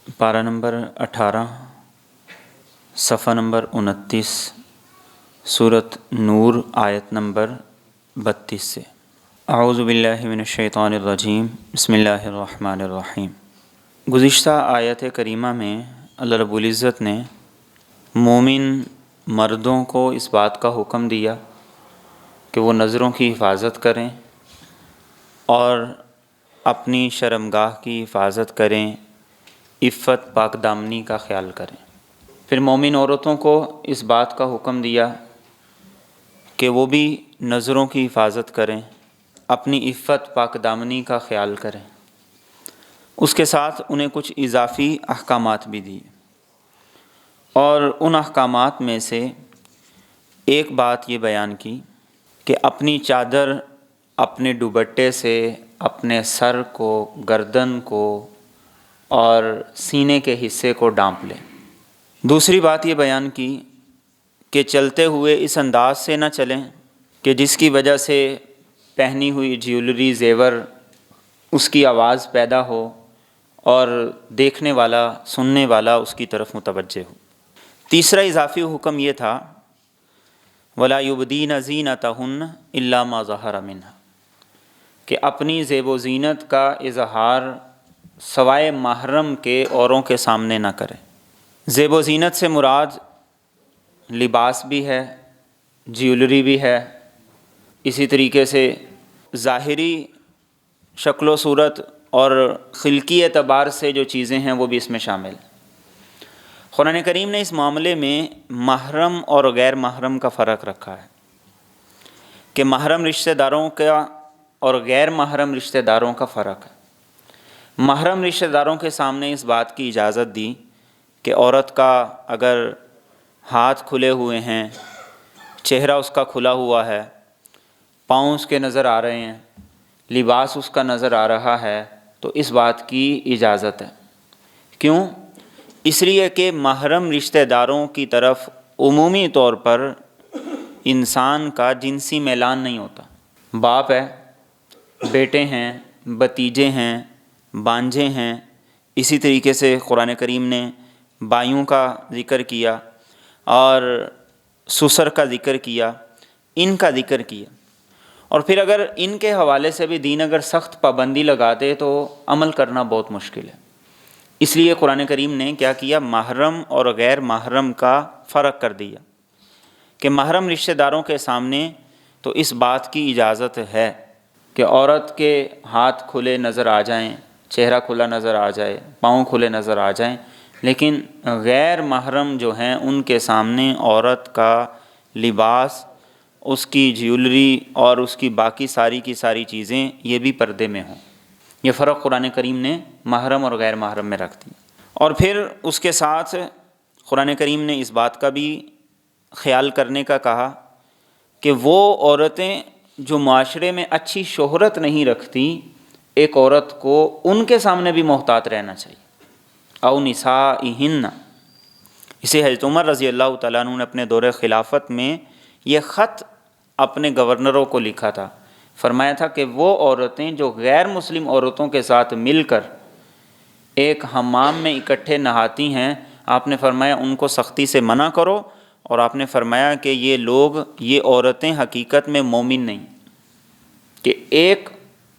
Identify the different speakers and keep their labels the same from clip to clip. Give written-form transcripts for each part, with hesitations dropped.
Speaker 1: پارہ نمبر 18، صفحہ نمبر 29، سورۃ نور، آیت نمبر 32 سے۔ اعوذ باللہ من الشیطان الرجیم، بسم اللہ الرحمن الرحیم۔ گزشتہ آیت کریمہ میں اللہ رب العزت نے مومن مردوں کو اس بات کا حکم دیا کہ وہ نظروں کی حفاظت کریں اور اپنی شرمگاہ کی حفاظت کریں، عفت پاک دامنی کا خیال کریں۔ پھر مومن عورتوں کو اس بات کا حکم دیا کہ وہ بھی نظروں کی حفاظت کریں، اپنی عفت پاک دامنی کا خیال کریں۔ اس کے ساتھ انہیں کچھ اضافی احکامات بھی دیے، اور ان احکامات میں سے ایک بات یہ بیان کی کہ اپنی چادر اپنے دوپٹے سے اپنے سر کو، گردن کو اور سینے کے حصے کو ڈھانپ لیں۔ دوسری بات یہ بیان کی کہ چلتے ہوئے اس انداز سے نہ چلیں کہ جس کی وجہ سے پہنی ہوئی جیولری، زیور، اس کی آواز پیدا ہو اور دیکھنے والا، سننے والا اس کی طرف متوجہ ہو۔ تیسرا اضافی حکم یہ تھا وَلَا يُبْدِينَ زِينَتَهُنَّ إِلَّا مَا ظَهَرَ مِنْهَا، کہ اپنی زیب و زینت کا اظہار سوائے محرم کے اوروں کے سامنے نہ کریں۔ زیب و زینت سے مراد لباس بھی ہے، جیولری بھی ہے، اسی طریقے سے ظاہری شکل و صورت اور خلقی اعتبار سے جو چیزیں ہیں وہ بھی اس میں شامل ہیں۔ قرآن کریم نے اس معاملے میں محرم اور غیر محرم کا فرق رکھا ہے کہ محرم رشتہ داروں کا اور غیر محرم رشتہ داروں کا فرق ہے۔ محرم رشتہ داروں کے سامنے اس بات کی اجازت دی کہ عورت کا اگر ہاتھ کھلے ہوئے ہیں، چہرہ اس کا کھلا ہوا ہے، پاؤں اس کے نظر آ رہے ہیں، لباس اس کا نظر آ رہا ہے، تو اس بات کی اجازت ہے۔ کیوں؟ اس لیے کہ محرم رشتہ داروں کی طرف عمومی طور پر انسان کا جنسی میلان نہیں ہوتا۔ باپ ہے، بیٹے ہیں، بھتیجے ہیں، بھانجے ہیں، اسی طریقے سے قرآن کریم نے بھائیوں کا ذکر کیا اور سسر کا ذکر کیا، ان کا ذکر کیا، اور پھر اگر ان کے حوالے سے بھی دین اگر سخت پابندی لگا دے تو عمل کرنا بہت مشکل ہے۔ اس لیے قرآن کریم نے کیا کیا؟ محرم اور غیر محرم کا فرق کر دیا کہ محرم رشتہ داروں کے سامنے تو اس بات کی اجازت ہے کہ عورت کے ہاتھ کھلے نظر آ جائیں، چہرہ کھلا نظر آ جائے، پاؤں کھلے نظر آ جائیں، لیکن غیر محرم جو ہیں ان کے سامنے عورت کا لباس، اس کی جیولری اور اس کی باقی ساری کی ساری چیزیں یہ بھی پردے میں ہوں۔ یہ فرق قرآن کریم نے محرم اور غیر محرم میں رکھ دیا۔ اور پھر اس کے ساتھ قرآن کریم نے اس بات کا بھی خیال کرنے کا کہا کہ وہ عورتیں جو معاشرے میں اچھی شہرت نہیں رکھتی، ایک عورت کو ان کے سامنے بھی محتاط رہنا چاہیے۔ او نسائہن، اسے حضرت عمر رضی اللہ تعالیٰ عنہ نے اپنے دور خلافت میں یہ خط اپنے گورنروں کو لکھا تھا۔ فرمایا تھا کہ وہ عورتیں جو غیر مسلم عورتوں کے ساتھ مل کر ایک حمام میں اکٹھے نہاتی ہیں، آپ نے فرمایا ان کو سختی سے منع کرو، اور آپ نے فرمایا کہ یہ عورتیں حقیقت میں مومن نہیں، کہ ایک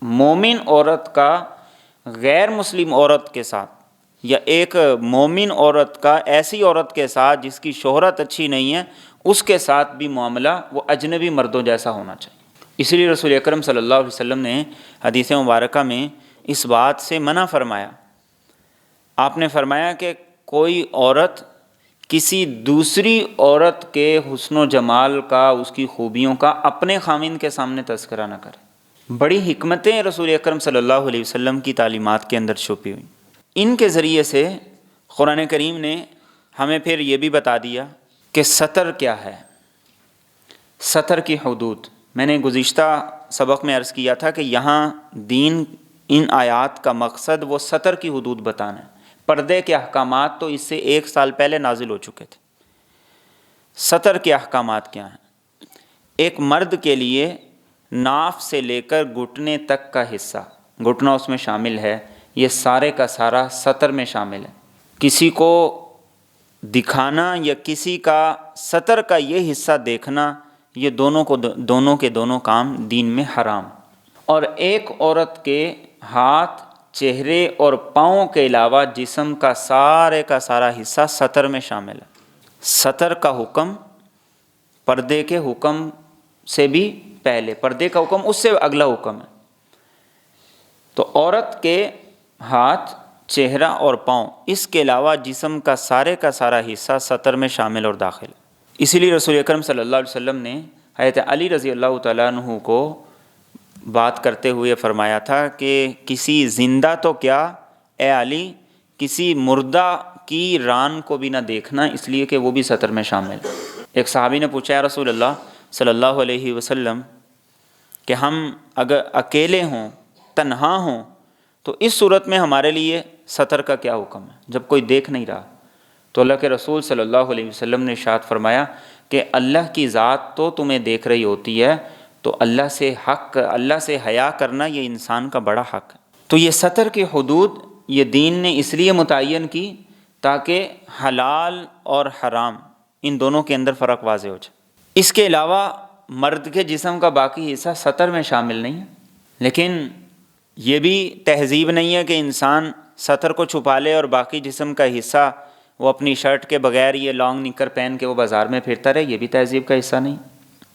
Speaker 1: مومن عورت کا غیر مسلم عورت کے ساتھ، یا ایک مومن عورت کا ایسی عورت کے ساتھ جس کی شہرت اچھی نہیں ہے، اس کے ساتھ بھی معاملہ وہ اجنبی مردوں جیسا ہونا چاہیے۔ اس لیے رسول اکرم صلی اللہ علیہ وسلم نے حدیث مبارکہ میں اس بات سے منع فرمایا۔ آپ نے فرمایا کہ کوئی عورت کسی دوسری عورت کے حسن و جمال کا، اس کی خوبیوں کا اپنے خاوند کے سامنے تذکرہ نہ کرے۔ بڑی حکمتیں رسول اکرم صلی اللہ علیہ وسلم کی تعلیمات کے اندر چھپی ہوئی۔ ان کے ذریعے سے قرآن کریم نے ہمیں پھر یہ بھی بتا دیا کہ ستر کیا ہے، ستر کی حدود۔ میں نے گزشتہ سبق میں عرض کیا تھا کہ یہاں دین ان آیات کا مقصد وہ ستر کی حدود بتانا ہے۔ پردے کے احکامات تو اس سے 1 سال پہلے نازل ہو چکے تھے۔ ستر کے احکامات کیا ہیں؟ ایک مرد کے لیے ناف سے لے کر گھٹنے تک کا حصہ، گھٹنا اس میں شامل ہے، یہ سارے کا سارا ستر میں شامل ہے۔ کسی کو دکھانا یا کسی کا سطر کا یہ حصہ دیکھنا، یہ دونوں کے دونوں کام دین میں حرام۔ اور ایک عورت کے ہاتھ، چہرے اور پاؤں کے علاوہ جسم کا سارا حصہ سطر میں شامل ہے۔ سطر کا حکم پردے کے حکم سے بھی پہلے، پردے کا حکم اس سے اگلا حکم ہے۔ تو عورت کے ہاتھ، چہرہ اور پاؤں، اس کے علاوہ جسم کا سارا حصہ سطر میں شامل اور داخل ہے۔ اسی لیے رسول اکرم صلی اللہ علیہ وسلم نے حضرت علی رضی اللہ تعالیٰ عنہ کو بات کرتے ہوئے فرمایا تھا کہ کسی زندہ تو کیا اے علی، کسی مردہ کی ران کو بھی نہ دیکھنا، اس لیے کہ وہ بھی سطر میں شامل ہے۔ ایک صحابی نے پوچھا یا رسول اللہ صلی اللہ علیہ وسلم کہ ہم اگر اکیلے ہوں، تنہا ہوں، تو اس صورت میں ہمارے لیے سطر کا کیا حکم ہے جب کوئی دیکھ نہیں رہا؟ تو اللہ کے رسول صلی اللہ علیہ وسلم نے ارشاد فرمایا کہ اللہ کی ذات تو تمہیں دیکھ رہی ہوتی ہے، تو اللہ سے حیا کرنا یہ انسان کا بڑا حق ہے۔ تو یہ سطر کی حدود یہ دین نے اس لیے متعین کی تاکہ حلال اور حرام ان دونوں کے اندر فرق واضح ہو جائے۔ اس کے علاوہ مرد کے جسم کا باقی حصہ سطر میں شامل نہیں ہے، لیکن یہ بھی تہذیب نہیں ہے کہ انسان سطر کو چھپا لے اور باقی جسم کا حصہ وہ اپنی شرٹ کے بغیر یہ لانگ نکر پہن کے وہ بازار میں پھرتا رہے، یہ بھی تہذیب کا حصہ نہیں۔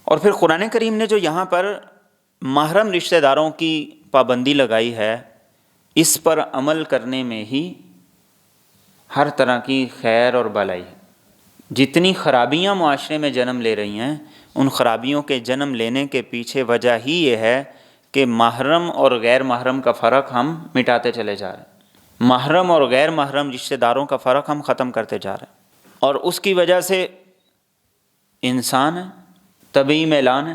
Speaker 1: اور پھر قرآن کریم نے جو یہاں پر محرم رشتہ داروں کی پابندی لگائی ہے، اس پر عمل کرنے میں ہی ہر طرح کی خیر اور بھلائی ہے۔ جتنی خرابیاں معاشرے میں جنم لے رہی ہیں، ان خرابیوں کے جنم لینے کے پیچھے وجہ ہی یہ ہے کہ محرم اور غیر محرم کا فرق ہم مٹاتے چلے جا رہے ہیں، محرم اور غیر محرم رشتہ داروں کا فرق ہم ختم کرتے جا رہے ہیں، اور اس کی وجہ سے انسان ہے، طبعی میلان ہے،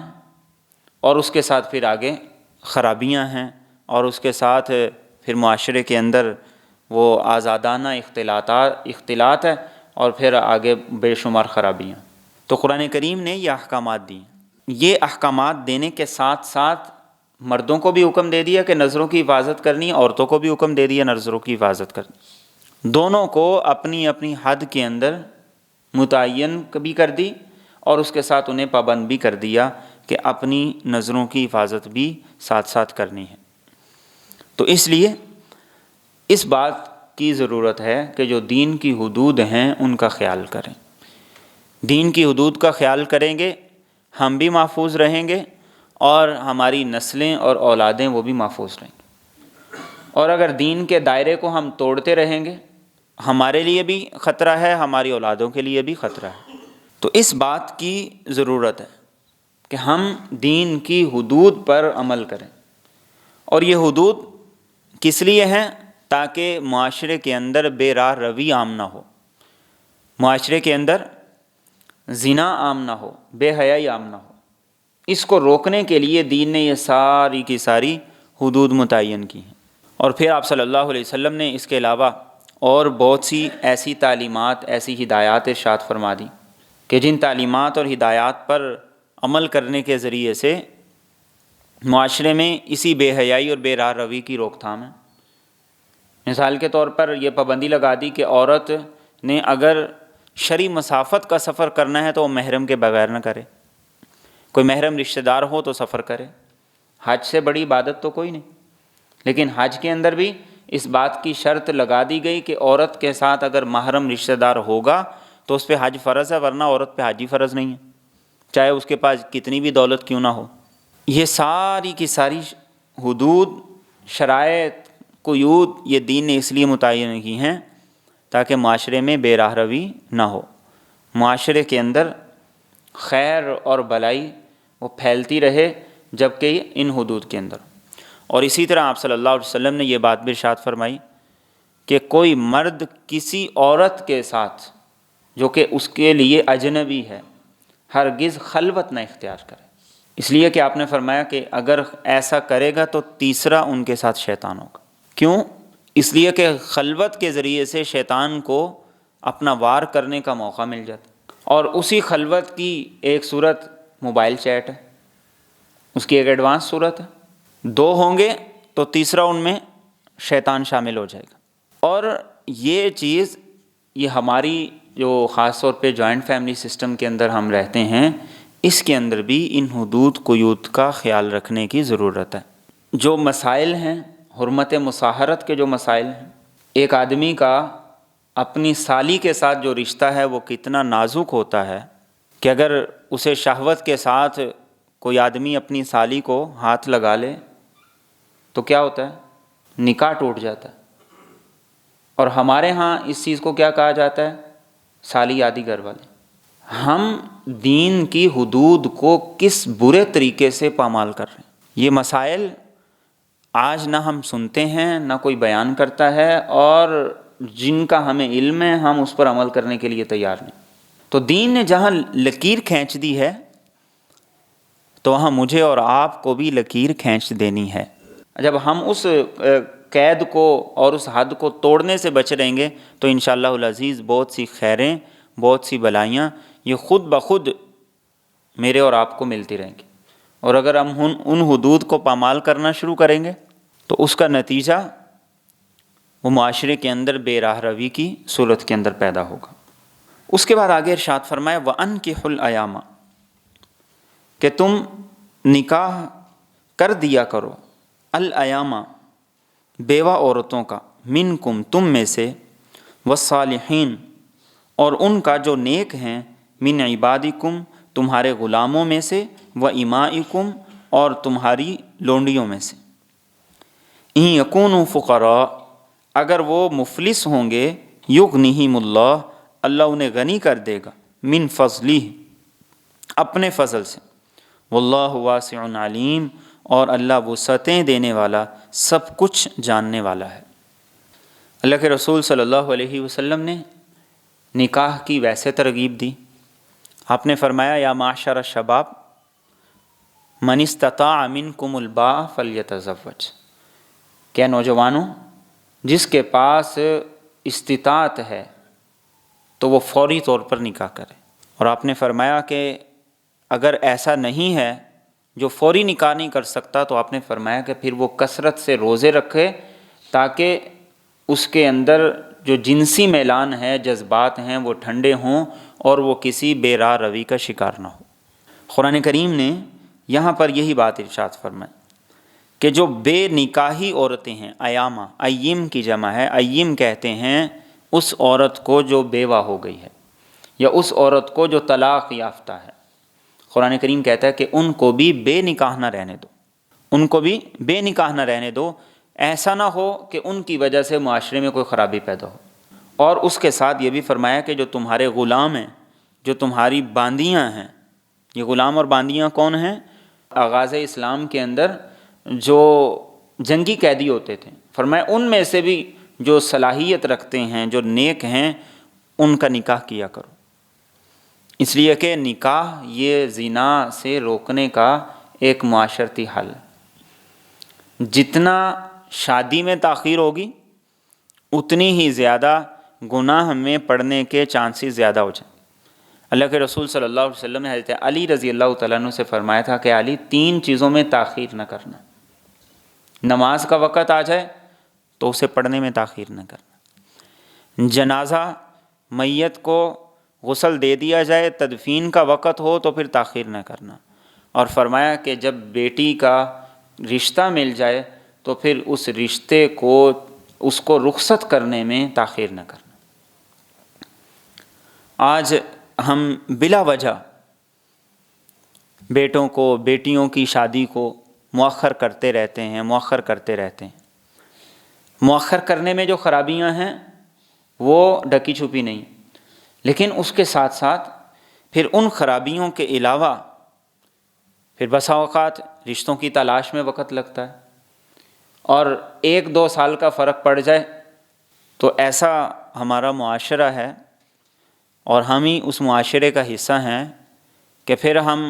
Speaker 1: اور اس کے ساتھ پھر آگے خرابیاں ہیں، اور اس کے ساتھ پھر معاشرے کے اندر وہ آزادانہ اختلاط ہے، اور پھر آگے بے شمار خرابیاں۔ تو قرآن کریم نے یہ احکامات دی۔ یہ احکامات دینے کے ساتھ ساتھ مردوں کو بھی حکم دے دیا کہ نظروں کی حفاظت کرنی، عورتوں کو بھی حکم دے دیا نظروں کی حفاظت کرنی۔ دونوں کو اپنی اپنی حد کے اندر متعین بھی کر دی، اور اس کے ساتھ انہیں پابند بھی کر دیا کہ اپنی نظروں کی حفاظت بھی ساتھ ساتھ کرنی ہے۔ تو اس لیے اس بات کی ضرورت ہے کہ جو دین کی حدود ہیں ان کا خیال کریں۔ دین کی حدود کا خیال کریں گے، ہم بھی محفوظ رہیں گے، اور ہماری نسلیں اور اولادیں وہ بھی محفوظ رہیں گے۔ اور اگر دین کے دائرے کو ہم توڑتے رہیں گے، ہمارے لیے بھی خطرہ ہے، ہماری اولادوں کے لیے بھی خطرہ ہے۔ تو اس بات کی ضرورت ہے کہ ہم دین کی حدود پر عمل کریں، اور یہ حدود کس لیے ہیں؟ تاکہ معاشرے کے اندر بے راہ روی عام نہ ہو، معاشرے کے اندر زنا عام نہ ہو، بے حیائی عام نہ ہو۔ اس کو روکنے کے لیے دین نے یہ ساری کی ساری حدود متعین کی ہیں۔ اور پھر آپ صلی اللہ علیہ وسلم نے اس کے علاوہ اور بہت سی ایسی تعلیمات، ایسی ہدایات ارشاد فرما دی کہ جن تعلیمات اور ہدایات پر عمل کرنے کے ذریعے سے معاشرے میں اسی بے حیائی اور بے راہ روی کی روک تھام ہے۔ مثال کے طور پر یہ پابندی لگا دی کہ عورت نے اگر شرعی مسافت کا سفر کرنا ہے تو وہ محرم کے بغیر نہ کرے، کوئی محرم رشتہ دار ہو تو سفر کرے۔ حج سے بڑی عبادت تو کوئی نہیں، لیکن حج کے اندر بھی اس بات کی شرط لگا دی گئی کہ عورت کے ساتھ اگر محرم رشتہ دار ہوگا تو اس پہ حج فرض ہے، ورنہ عورت پہ حج ہی فرض نہیں ہے، چاہے اس کے پاس کتنی بھی دولت کیوں نہ ہو۔ یہ ساری کی ساری حدود، شرائط، قیود یہ دین نے اس لیے متعین کی ہیں تاکہ معاشرے میں بے راہ روی نہ ہو، معاشرے کے اندر خیر اور بھلائی وہ پھیلتی رہے جبکہ ان حدود کے اندر۔ اور اسی طرح آپ صلی اللہ علیہ وسلم نے یہ بات بھی ارشاد فرمائی کہ کوئی مرد کسی عورت کے ساتھ جو کہ اس کے لیے اجنبی ہے ہرگز خلوت نہ اختیار کرے، اس لیے کہ آپ نے فرمایا کہ اگر ایسا کرے گا تو تیسرا ان کے ساتھ شیطان ہوگا۔ کیوں؟ اس لیے کہ خلوت کے ذریعے سے شیطان کو اپنا وار کرنے کا موقع مل جاتا، اور اسی خلوت کی ایک صورت موبائل چیٹ ہے، اس کی ایک ایڈوانس صورت ہے۔ دو ہوں گے تو تیسرا ان میں شیطان شامل ہو جائے گا، اور یہ چیز یہ ہماری جو خاص طور پہ جوائنٹ فیملی سسٹم کے اندر ہم رہتے ہیں، اس کے اندر بھی ان حدود قیود کا خیال رکھنے کی ضرورت ہے۔ جو مسائل ہیں، حرمت مصاہرت کے جو مسائل ہیں، ایک آدمی کا اپنی سالی کے ساتھ جو رشتہ ہے وہ کتنا نازک ہوتا ہے کہ اگر اسے شہوت کے ساتھ کوئی آدمی اپنی سالی کو ہاتھ لگا لے تو کیا ہوتا ہے؟ نکاح ٹوٹ جاتا ہے۔ اور ہمارے ہاں اس چیز کو کیا کہا جاتا ہے؟ سالی یادی گھر والے۔ ہم دین کی حدود کو کس برے طریقے سے پامال کر رہے ہیں۔ یہ مسائل آج نہ ہم سنتے ہیں، نہ کوئی بیان کرتا ہے، اور جن کا ہمیں علم ہے ہم اس پر عمل کرنے کے لیے تیار نہیں۔ تو دین نے جہاں لکیر کھینچ دی ہے تو وہاں مجھے اور آپ کو بھی لکیر کھینچ دینی ہے۔ جب ہم اس قید کو اور اس حد کو توڑنے سے بچ رہیں گے تو انشاءاللہ العزیز بہت سی خیریں، بہت سی بلائیاں یہ خود بخود میرے اور آپ کو ملتی رہیں گی۔ اور اگر ہم ان حدود کو پامال کرنا شروع کریں گے تو اس کا نتیجہ وہ معاشرے کے اندر بے راہ روی کی صورت کے اندر پیدا ہوگا۔ اس کے بعد آگے ارشاد فرمایا وَأَنْكِحُوا الْأَيَامَ، کہ تم نکاح کر دیا کرو الایام بیوہ عورتوں کا، منکم تم میں سے، والصالحین اور ان کا جو نیک ہیں، من عبادکم تمہارے غلاموں میں سے، و امائکم اور تمہاری لونڈیوں میں سے، ان یکونوا فقراء اگر وہ مفلس ہوں گے، یغنیہم اللہ اللہ انہیں غنی کر دے گا، من فضلہ اپنے فضل سے، واللہ واسع علیم اور اللہ وسعتیں دینے والا، سب کچھ جاننے والا ہے۔ اللہ کے رسول صلی اللہ علیہ وسلم نے نکاح کی ویسے ترغیب دی۔ آپ نے فرمایا یا معشر الشباب من استطاع منکم الباء فلیتزوج، کہ نوجوانوں جس کے پاس استطاعت ہے تو وہ فوری طور پر نکاح کرے۔ اور آپ نے فرمایا کہ اگر ایسا نہیں ہے جو فوری نکاح نہیں کر سکتا تو آپ نے فرمایا کہ پھر وہ کثرت سے روزے رکھے تاکہ اس کے اندر جو جنسی میلان ہے، جذبات ہیں، وہ ٹھنڈے ہوں اور وہ کسی بے راہ روی کا شکار نہ ہو۔ قرآن کریم نے یہاں پر یہی بات ارشاد فرمائی کہ جو بے نکاحی عورتیں ہیں، ایامہ ایم کی جمع ہے، ایم کہتے ہیں اس عورت کو جو بیوہ ہو گئی ہے یا اس عورت کو جو طلاق یافتہ ہے۔ قرآن کریم کہتا ہے کہ ان کو بھی بے نکاح نہ رہنے دو، ان کو بھی بے نکاح نہ رہنے دو، ایسا نہ ہو کہ ان کی وجہ سے معاشرے میں کوئی خرابی پیدا ہو۔ اور اس کے ساتھ یہ بھی فرمایا کہ جو تمہارے غلام ہیں، جو تمہاری باندیاں ہیں، یہ غلام اور باندیاں کون ہیں؟ آغاز اسلام کے اندر جو جنگی قیدی ہوتے تھے، فرمایا ان میں سے بھی جو صلاحیت رکھتے ہیں، جو نیک ہیں، ان کا نکاح کیا کرو، اس لیے کہ نکاح یہ زنا سے روکنے کا ایک معاشرتی حل ہے۔ جتنا شادی میں تاخیر ہوگی اتنی ہی زیادہ گناہ میں پڑنے کے چانسز زیادہ ہو جائیں۔ اللہ کے رسول صلی اللہ علیہ وسلم نے حضرت علی رضی اللہ تعالیٰ عنہ سے فرمایا تھا کہ علی 3 چیزوں میں تاخیر نہ کرنا، نماز کا وقت آ جائے تو اسے پڑھنے میں تاخیر نہ کرنا، جنازہ میت کو غسل دے دیا جائے، تدفین کا وقت ہو تو پھر تاخیر نہ کرنا، اور فرمایا کہ جب بیٹی کا رشتہ مل جائے تو پھر اس رشتے کو اس کو رخصت کرنے میں تاخیر نہ کرنا۔ آج ہم بلا وجہ بیٹوں کو، بیٹیوں کی شادی کو مؤخر کرتے رہتے ہیں، مؤخر کرتے رہتے ہیں۔ مؤخر کرنے میں جو خرابیاں ہیں وہ ڈھکی چھپی نہیں، لیکن اس کے ساتھ ساتھ پھر ان خرابیوں کے علاوہ پھر بسا اوقات رشتوں کی تلاش میں وقت لگتا ہے، اور 1-2 سال کا فرق پڑ جائے تو ایسا ہمارا معاشرہ ہے اور ہم ہی اس معاشرے کا حصہ ہیں کہ پھر ہم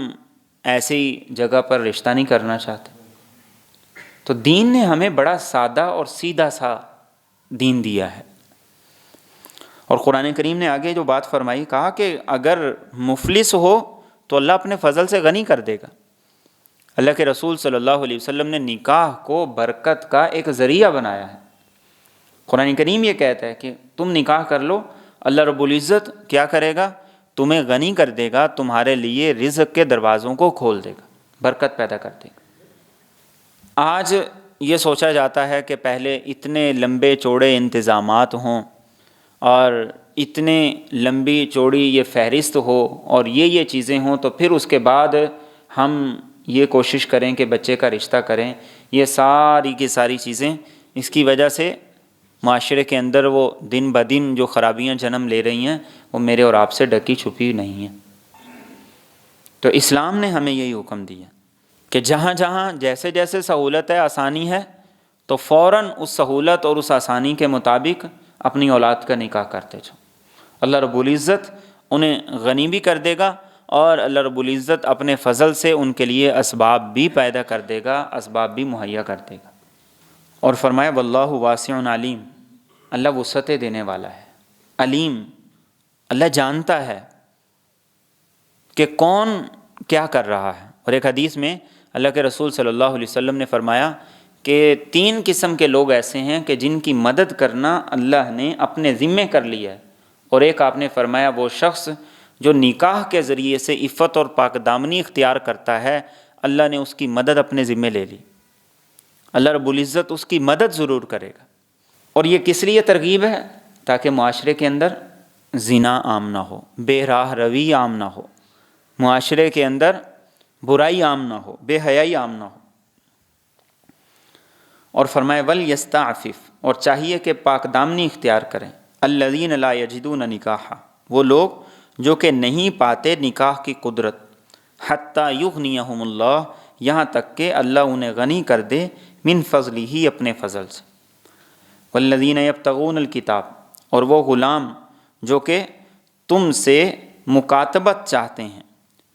Speaker 1: ایسی جگہ پر رشتہ نہیں کرنا چاہتے۔ تو دین نے ہمیں بڑا سادہ اور سیدھا سا دین دیا ہے، اور قرآن کریم نے آگے جو بات فرمائی، کہا کہ اگر مفلس ہو تو اللہ اپنے فضل سے غنی کر دے گا۔ اللہ کے رسول صلی اللہ علیہ وسلم نے نکاح کو برکت کا ایک ذریعہ بنایا ہے۔ قرآن کریم یہ کہتا ہے کہ تم نکاح کر لو، اللہ رب العزت کیا کرے گا؟ تمہیں غنی کر دے گا، تمہارے لیے رزق کے دروازوں کو کھول دے گا، برکت پیدا کر دے گا۔ آج یہ سوچا جاتا ہے کہ پہلے اتنے لمبے چوڑے انتظامات ہوں اور اتنے لمبی چوڑی یہ فہرست ہو اور یہ چیزیں ہوں، تو پھر اس کے بعد ہم یہ کوشش کریں کہ بچے کا رشتہ کریں۔ یہ ساری کی ساری چیزیں اس کی وجہ سے معاشرے کے اندر وہ دن بدن جو خرابیاں جنم لے رہی ہیں وہ میرے اور آپ سے ڈکی چھپی نہیں ہیں۔ تو اسلام نے ہمیں یہی حکم دیا کہ جہاں جہاں جیسے جیسے سہولت ہے، آسانی ہے، تو فوراً اس سہولت اور اس آسانی کے مطابق اپنی اولاد کا نکاح کرتے جاؤ۔ اللہ رب العزت انہیں غنی بھی کر دے گا اور اللہ رب العزت اپنے فضل سے ان کے لیے اسباب بھی پیدا کر دے گا، اسباب بھی مہیا کر دے گا۔ اور فرمایا واللہ واسع علیم، اللہ وسعتیں دینے والا ہے، علیم، اللہ جانتا ہے کہ کون کیا کر رہا ہے۔ اور ایک حدیث میں اللہ کے رسول صلی اللہ علیہ وسلم نے فرمایا کہ 3 قسم کے لوگ ایسے ہیں کہ جن کی مدد کرنا اللہ نے اپنے ذمے کر لیا ہے، اور ایک آپ نے فرمایا وہ شخص جو نکاح کے ذریعے سے عفت اور پاک دامنی اختیار کرتا ہے، اللہ نے اس کی مدد اپنے ذمے لے لی، اللہ رب العزت اس کی مدد ضرور کرے گا۔ اور یہ کس لیے ترغیب ہے؟ تاکہ معاشرے کے اندر زنا عام نہ ہو، بے راہ روی عام نہ ہو، معاشرے کے اندر برائی عام نہ ہو، بے حیائی عام نہ ہو۔ اور فرمائے وَلْيَسْتَعْفِفْ، اور چاہیے کہ پاک دامنی اختیار کریں، الَّذِينَ لَا يَجِدُونَ نِكَاحًا، وہ لوگ جو کہ نہیں پاتے نکاح کی قدرت، حَتَّى يُغْنِيَهُمُ اللَّهُ، یہاں تک کہ اللہ انہیں غنی کر دے، من فضلہ، اپنے فضل سے۔ والذین یبتغون الکتاب، اور وہ غلام جو کہ تم سے مکاتبت چاہتے ہیں،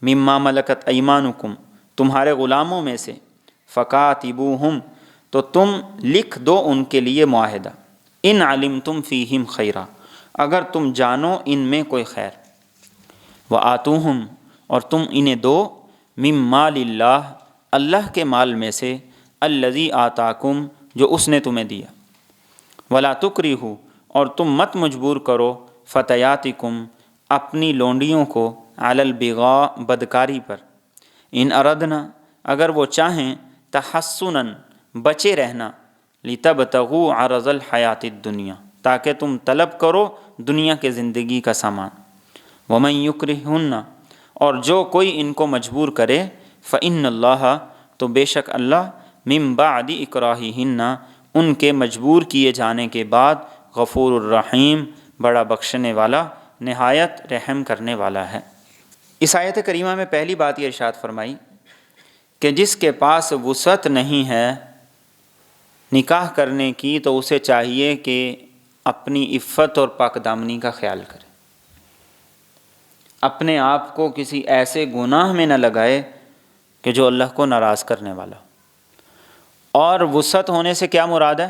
Speaker 1: مما ملکت ایمانکم، تمہارے غلاموں میں سے، فکاتبوہم، تو تم لکھ دو ان کے لیے معاہدہ، ان علمتم فیہم خیرا، اگر تم جانو ان میں کوئی خیر، وآتوہم، اور تم انہیں دو، من مال اللہ، اللہ کے مال میں سے، الذی آتاکم، جو اس نے تمہیں دیا، ولا تکرہوا، اور تم مت مجبور کرو، فتیاتکم، اپنی لونڈیوں کو، علی البغاء، بدکاری پر، ان اردنا، اگر وہ چاہیں، تحسنا، بچے رہنا، لتبتغوا عرض الحیات الدنیا، تاکہ تم طلب کرو دنیا کے زندگی کا سامان، ومن یکرہن، اور جو کوئی ان کو مجبور کرے، فإن اللہ، تو بے شک اللہ، من بعد اکراہہن، ان کے مجبور کیے جانے کے بعد، غفور الرحیم، بڑا بخشنے والا، نہایت رحم کرنے والا ہے۔ اس آیت کریمہ میں پہلی بات یہ ارشاد فرمائی کہ جس کے پاس وسعت نہیں ہے نکاح کرنے کی، تو اسے چاہیے کہ اپنی عفت اور پاک دامنی کا خیال کرے، اپنے آپ کو کسی ایسے گناہ میں نہ لگائے کہ جو اللہ کو ناراض کرنے والا۔ اور وسعت ہونے سے کیا مراد ہے؟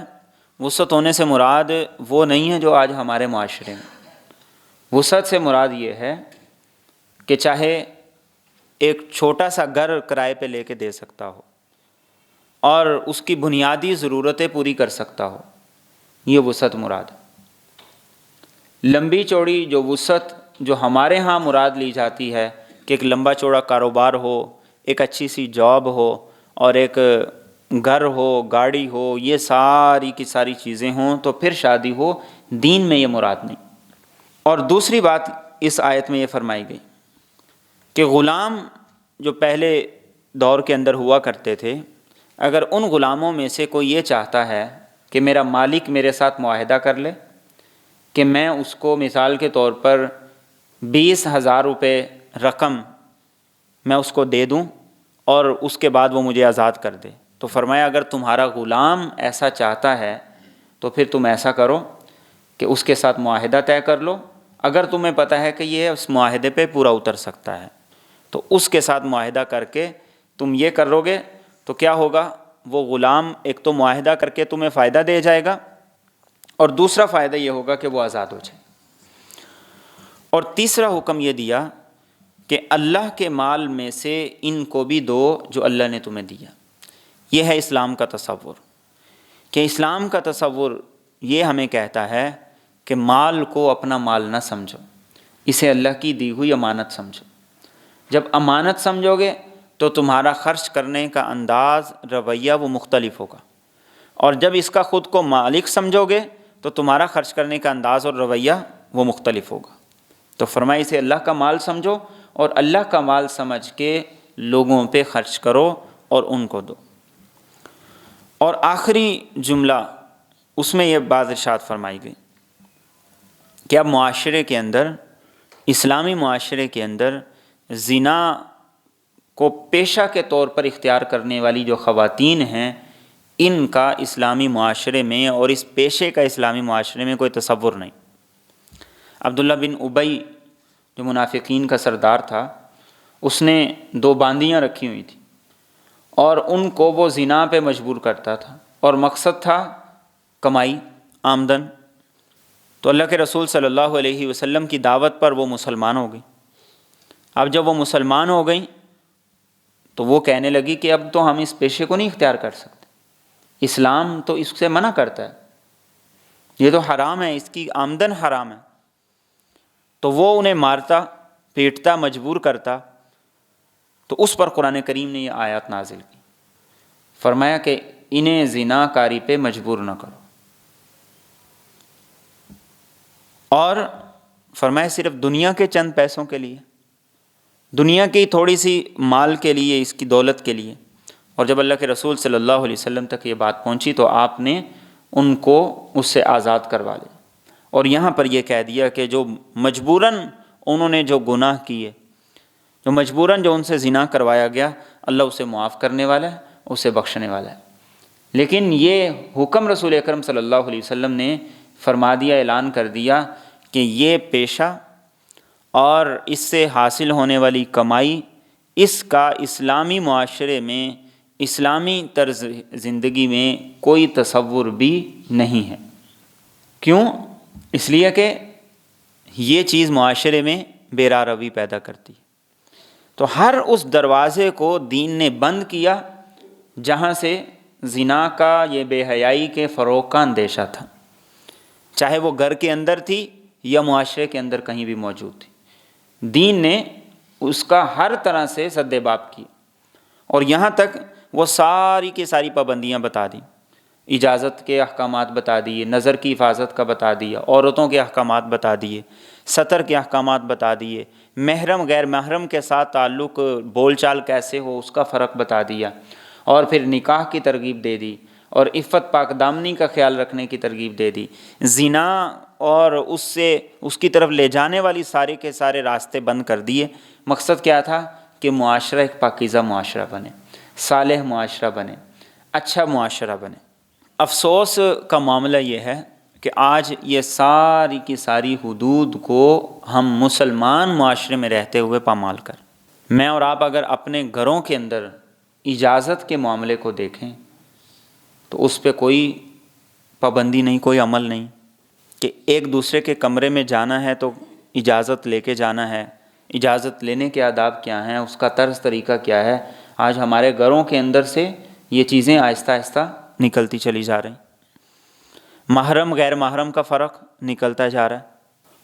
Speaker 1: وسعت ہونے سے مراد وہ نہیں ہے جو آج ہمارے معاشرے میں۔ وسعت سے مراد یہ ہے کہ چاہے ایک چھوٹا سا گھر کرائے پہ لے کے دے سکتا ہو اور اس کی بنیادی ضرورتیں پوری کر سکتا ہو، یہ وسعت مراد ہے۔ لمبی چوڑی جو وسعت جو ہمارے ہاں مراد لی جاتی ہے کہ ایک لمبا چوڑا کاروبار ہو، ایک اچھی سی جاب ہو، اور ایک گھر ہو، گاڑی ہو، یہ ساری کی ساری چیزیں ہوں تو پھر شادی ہو، دین میں یہ مراد نہیں۔ اور دوسری بات اس آیت میں یہ فرمائی گئی کہ غلام جو پہلے دور کے اندر ہوا کرتے تھے، اگر ان غلاموں میں سے کوئی یہ چاہتا ہے کہ میرا مالک میرے ساتھ معاہدہ کر لے کہ میں اس کو مثال کے طور پر 20,000 روپے رقم میں اس کو دے دوں اور اس کے بعد وہ مجھے آزاد کر دے، تو فرمایا اگر تمہارا غلام ایسا چاہتا ہے تو پھر تم ایسا کرو کہ اس کے ساتھ معاہدہ طے کر لو، اگر تمہیں پتہ ہے کہ یہ اس معاہدے پہ پورا اتر سکتا ہے تو اس کے ساتھ معاہدہ کر کے تم یہ کرو گے تو کیا ہوگا، وہ غلام ایک تو معاہدہ کر کے تمہیں فائدہ دے جائے گا، اور دوسرا فائدہ یہ ہوگا کہ وہ آزاد ہو جائے۔ اور تیسرا حکم یہ دیا کہ اللہ کے مال میں سے ان کو بھی دو جو اللہ نے تمہیں دیا۔ یہ ہے اسلام کا تصور، کہ اسلام کا تصور یہ ہمیں کہتا ہے کہ مال کو اپنا مال نہ سمجھو، اسے اللہ کی دی ہوئی امانت سمجھو۔ جب امانت سمجھو گے تو تمہارا خرچ کرنے کا انداز، رویہ وہ مختلف ہوگا، اور جب اس کا خود کو مالک سمجھو گے تو تمہارا خرچ کرنے کا انداز اور رویہ وہ مختلف ہوگا۔ تو فرمایا اسے اللہ کا مال سمجھو اور اللہ کا مال سمجھ کے لوگوں پہ خرچ کرو اور ان کو دو۔ اور آخری جملہ اس میں یہ بات ارشاد فرمائی گئی کہ اب معاشرے کے اندر، اسلامی معاشرے کے اندر زنا کو پیشہ کے طور پر اختیار کرنے والی جو خواتین ہیں، ان کا اسلامی معاشرے میں اور اس پیشے کا اسلامی معاشرے میں کوئی تصور نہیں۔ عبداللہ بن ابی جو منافقین کا سردار تھا، اس نے 2 باندیاں رکھی ہوئی تھیں اور ان کو وہ زنا پہ مجبور کرتا تھا، اور مقصد تھا کمائی، آمدن۔ تو اللہ کے رسول صلی اللہ علیہ وسلم کی دعوت پر وہ مسلمان ہو گئی۔ اب جب وہ مسلمان ہو گئیں تو وہ کہنے لگی کہ اب تو ہم اس پیشے کو نہیں اختیار کر سکتے، اسلام تو اس سے منع کرتا ہے، یہ تو حرام ہے، اس کی آمدن حرام ہے۔ تو وہ انہیں مارتا، پیٹتا، مجبور کرتا۔ تو اس پر قرآن کریم نے یہ آیات نازل کی، فرمایا کہ انہیں زنا کاری پہ مجبور نہ کرو، اور فرمایا صرف دنیا کے چند پیسوں کے لیے، دنیا کی تھوڑی سی مال کے لیے، اس کی دولت کے لیے۔ اور جب اللہ کے رسول صلی اللہ علیہ وسلم تک یہ بات پہنچی تو آپ نے ان کو اس سے آزاد کروا لیا، اور یہاں پر یہ کہہ دیا کہ جو مجبوراً انہوں نے جو گناہ کیے، جو مجبوراً جو ان سے زنا کروایا گیا، اللہ اسے معاف کرنے والا ہے، اسے بخشنے والا ہے۔ لیکن یہ حکم رسول اکرم صلی اللہ علیہ وسلم نے فرما دیا، اعلان کر دیا کہ یہ پیشہ اور اس سے حاصل ہونے والی کمائی، اس کا اسلامی معاشرے میں، اسلامی طرز زندگی میں کوئی تصور بھی نہیں ہے۔ کیوں؟ اس لیے کہ یہ چیز معاشرے میں بے راروی پیدا کرتی ہے۔ تو ہر اس دروازے کو دین نے بند کیا جہاں سے زنا کا، یہ بے حیائی کے فروغ کا اندیشہ تھا، چاہے وہ گھر کے اندر تھی یا معاشرے کے اندر کہیں بھی موجود تھی۔ دین نے اس کا ہر طرح سے سد باب کی، اور یہاں تک وہ ساری کی ساری پابندیاں بتا دیں، اجازت کے احکامات بتا دیے، نظر کی حفاظت کا بتا دیا، عورتوں کے احکامات بتا دیے، سطر کے احکامات بتا دیے، محرم غیر محرم کے ساتھ تعلق، بول چال کیسے ہو اس کا فرق بتا دیا، اور پھر نکاح کی ترغیب دے دی، اور عفت پاک دامنی کا خیال رکھنے کی ترغیب دے دی۔ زنا اور اس کی طرف لے جانے والی سارے کے سارے راستے بند کر دیے۔ مقصد کیا تھا؟ کہ معاشرہ ایک پاکیزہ معاشرہ بنے، صالح معاشرہ بنے، اچھا معاشرہ بنے۔ افسوس کا معاملہ یہ ہے کہ آج یہ ساری کی ساری حدود کو ہم مسلمان معاشرے میں رہتے ہوئے پامال کر۔ میں اور آپ اگر اپنے گھروں کے اندر اجازت کے معاملے کو دیکھیں تو اس پہ کوئی پابندی نہیں، کوئی عمل نہیں، کہ ایک دوسرے کے کمرے میں جانا ہے تو اجازت لے کے جانا ہے، اجازت لینے کے آداب کیا ہیں، اس کا طرز طریقہ کیا ہے۔ آج ہمارے گھروں کے اندر سے یہ چیزیں آہستہ آہستہ نکلتی چلی جا رہی، محرم غیر محرم کا فرق نکلتا جا رہا ہے،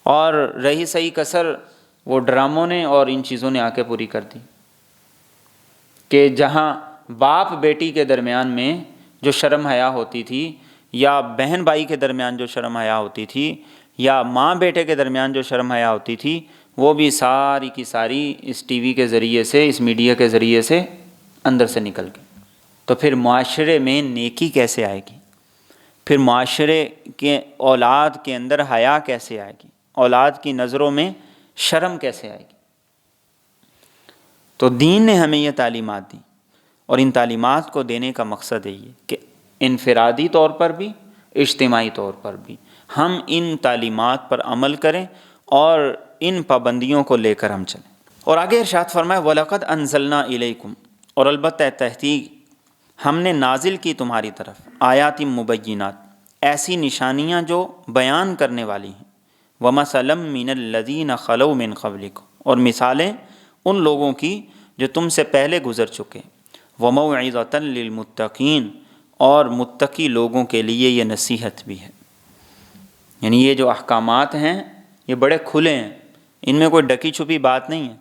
Speaker 1: اور رہی صحیح کسر وہ ڈراموں نے اور ان چیزوں نے آ کے پوری کر دی، کہ جہاں باپ بیٹی کے درمیان میں جو شرم حیا ہوتی تھی، یا بہن بھائی کے درمیان جو شرم حیا ہوتی تھی، یا ماں بیٹے کے درمیان جو شرم حیا ہوتی تھی، وہ بھی ساری کی ساری اس ٹی وی کے ذریعے سے، اس میڈیا کے ذریعے سے اندر سے نکل گئی۔ تو پھر معاشرے میں نیکی کیسے آئے گی؟ پھر معاشرے کے اولاد کے اندر حیا کیسے آئے گی؟ اولاد کی نظروں میں شرم کیسے آئے گی؟ تو دین نے ہمیں یہ تعلیمات دی، اور ان تعلیمات کو دینے کا مقصد یہ کہ انفرادی طور پر بھی، اجتماعی طور پر بھی ہم ان تعلیمات پر عمل کریں اور ان پابندیوں کو لے کر ہم چلیں۔ اور آگے ارشاد فرمایا وَلَقَدْ أَنزَلْنَا إِلَيْكُمْ، اور البتہ تحقیق ہم نے نازل کی تمہاری طرف، آیات مبینات، ایسی نشانیاں جو بیان کرنے والی ہیں، وَمَثَلًا مِّنَ الَّذِينَ خَلَوْا مِن قَبْلِكُمْ، اور مثالیں ان لوگوں کی جو تم سے پہلے گزر چکے، وَمَوْعِظَةً لِّلْمُتَّقِينَ، اور متقی لوگوں کے لیے یہ نصیحت بھی ہے۔ یعنی یہ جو احکامات ہیں یہ بڑے کھلے ہیں، ان میں کوئی ڈکی چھپی بات نہیں ہے۔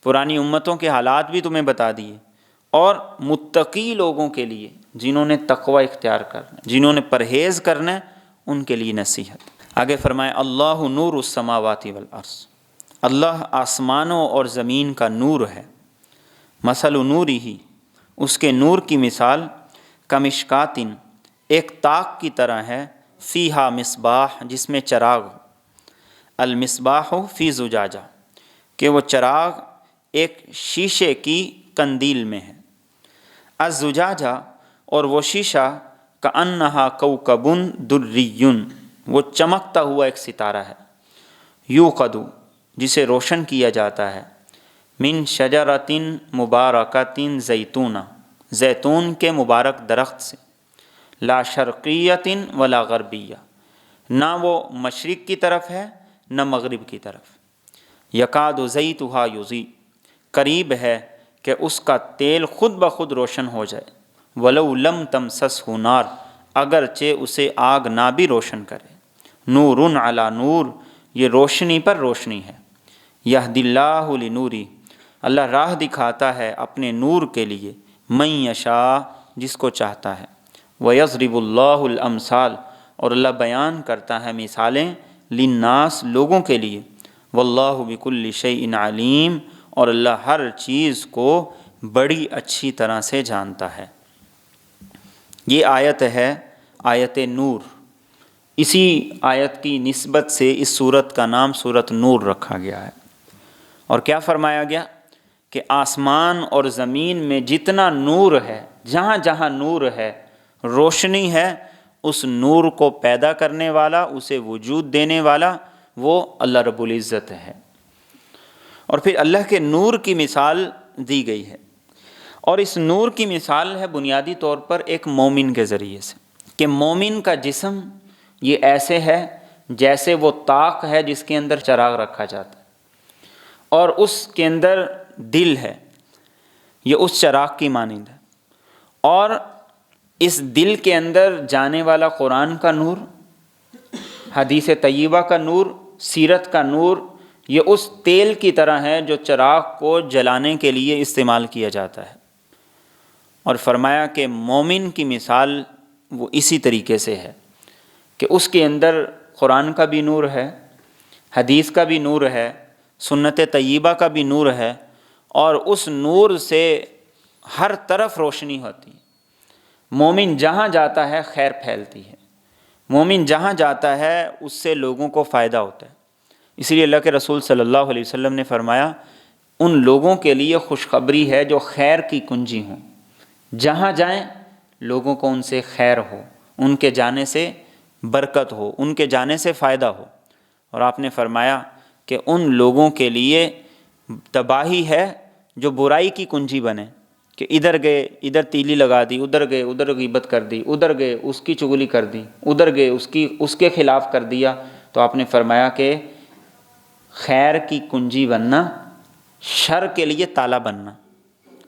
Speaker 1: پرانی امتوں کے حالات بھی تمہیں بتا دیے، اور متقی لوگوں کے لیے، جنہوں نے تقوی اختیار کرنا، جنہوں نے پرہیز کرنا ہے، ان کے لیے نصیحت۔ آگے فرمائے اللہ نور السماوات والارض، اللہ آسمانوں اور زمین کا نور ہے۔ مثل نورہ، اس کے نور کی مثال کمشکاتن، ایک طاق کی طرح ہے، فیہا مصباح، جس میں چراغ ہو، المصباح فی زجاجہ، کہ وہ چراغ ایک شیشے کی قندیل میں ہے، الزجاجہ، اور وہ شیشہ کأنہا کوکب دری، وہ چمکتا ہوا ایک ستارہ ہے، یوقد، جسے روشن کیا جاتا ہے، من شجرۃ مبارکۃ زیتونہ، زیتون کے مبارک درخت سے، لا شرقیۃ ولا غربیہ، نہ وہ مشرق کی طرف ہے نہ مغرب کی طرف، یکاد زیتھا یضیء، قریب ہے کہ اس کا تیل خود بخود روشن ہو جائے، ولو لم تمسسہ نار، اگرچہ اسے آگ نہ بھی روشن کرے، نور علی نور، یہ روشنی پر روشنی ہے، یہدی اللہ لنورہ، اللہ راہ دکھاتا ہے اپنے نور کے لیے، من یشاء، جس کو چاہتا ہے، ویضرب اللہ الامثال، اور اللہ بیان کرتا ہے مثالیں، للناس، لوگوں کے لیے، واللہ بکل شیء علیم، اور اللہ ہر چیز کو بڑی اچھی طرح سے جانتا ہے۔ یہ آیت ہے آیت نور، اسی آیت کی نسبت سے اس سورت کا نام سورت نور رکھا گیا ہے۔ اور کیا فرمایا گیا کہ آسمان اور زمین میں جتنا نور ہے، جہاں جہاں نور ہے، روشنی ہے، اس نور کو پیدا کرنے والا، اسے وجود دینے والا وہ اللہ رب العزت ہے۔ اور پھر اللہ کے نور کی مثال دی گئی ہے، اور اس نور کی مثال ہے بنیادی طور پر ایک مومن کے ذریعے سے، کہ مومن کا جسم یہ ایسے ہے جیسے وہ طاق ہے جس کے اندر چراغ رکھا جاتا ہے، اور اس کے اندر دل ہے، یہ اس چراغ کی مانند ہے، اور اس دل کے اندر جانے والا قرآن کا نور، حدیث طیبہ کا نور، سیرت کا نور، یہ اس تیل کی طرح ہے جو چراغ کو جلانے کے لیے استعمال کیا جاتا ہے۔ اور فرمایا کہ مومن کی مثال وہ اسی طریقے سے ہے کہ اس کے اندر قرآن کا بھی نور ہے، حدیث کا بھی نور ہے، سنت طیبہ کا بھی نور ہے، اور اس نور سے ہر طرف روشنی ہوتی ہے۔ مومن جہاں جاتا ہے خیر پھیلتی ہے، مومن جہاں جاتا ہے اس سے لوگوں کو فائدہ ہوتا ہے۔ اس لیے اللہ کے رسول صلی اللہ علیہ وسلم نے فرمایا ان لوگوں کے لیے خوشخبری ہے جو خیر کی کنجی ہوں، جہاں جائیں لوگوں کو ان سے خیر ہو، ان کے جانے سے برکت ہو، ان کے جانے سے فائدہ ہو۔ اور آپ نے فرمایا کہ ان لوگوں کے لیے تباہی ہے جو برائی کی کنجی بنے، کہ ادھر گئے ادھر تیلی لگا دی، ادھر گئے ادھر غیبت کر دی، ادھر گئے اس کی چغلی کر دی، ادھر گئے اس کے خلاف کر دیا۔ تو آپ نے فرمایا کہ خیر کی کنجی بننا، شر کے لیے تالا بننا،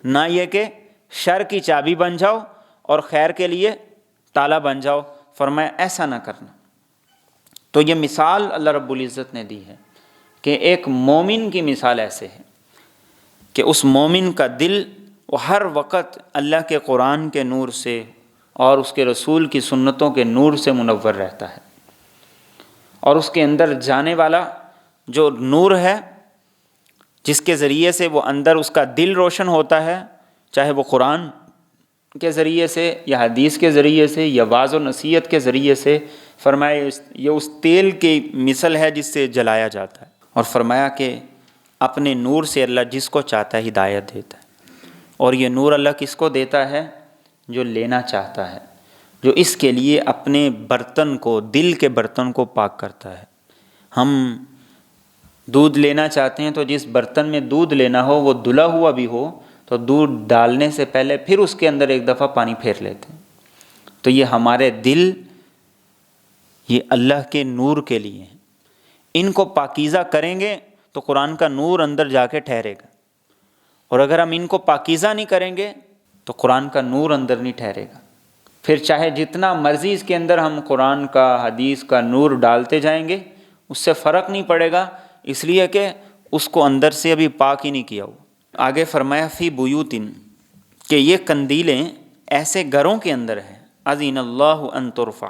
Speaker 1: نہ یہ کہ شر کی چابی بن جاؤ اور خیر کے لیے تالا بن جاؤ، فرمایا ایسا نہ کرنا۔ تو یہ مثال اللہ رب العزت نے دی ہے کہ ایک مومن کی مثال ایسے ہے کہ اس مومن کا دل وہ ہر وقت اللہ کے قرآن کے نور سے اور اس کے رسول کی سنتوں کے نور سے منور رہتا ہے، اور اس کے اندر جانے والا جو نور ہے جس کے ذریعے سے وہ اندر اس کا دل روشن ہوتا ہے، چاہے وہ قرآن کے ذریعے سے یا حدیث کے ذریعے سے یا واعظ و نصیحت کے ذریعے سے، فرمایا یہ اس تیل کی مثل ہے جس سے جلایا جاتا ہے۔ اور فرمایا کہ اپنے نور سے اللہ جس کو چاہتا ہے ہدایت دیتا ہے، اور یہ نور اللہ کس کو دیتا ہے؟ جو لینا چاہتا ہے، جو اس کے لیے اپنے برتن کو، دل کے برتن کو پاک کرتا ہے۔ ہم دودھ لینا چاہتے ہیں تو جس برتن میں دودھ لینا ہو وہ دھلا ہوا بھی ہو تو دودھ ڈالنے سے پہلے پھر اس کے اندر ایک دفعہ پانی پھیر لیتے ہیں۔ تو یہ ہمارے دل یہ اللہ کے نور کے لیے ہیں، ان کو پاکیزہ کریں گے تو قرآن کا نور اندر جا کے ٹھہرے گا، اور اگر ہم ان کو پاکیزہ نہیں کریں گے تو قرآن کا نور اندر نہیں ٹھہرے گا۔ پھر چاہے جتنا مرضی اس کے اندر ہم قرآن کا حدیث کا نور ڈالتے جائیں گے اس سے فرق نہیں پڑے گا، اس لیے کہ اس کو اندر سے ابھی پاک ہی نہیں کیا ہوا۔ آگے فرمایا فی بیوتن، کہ یہ قندیلیں ایسے گھروں کے اندر ہیں، اذن اللہ ان ترفع،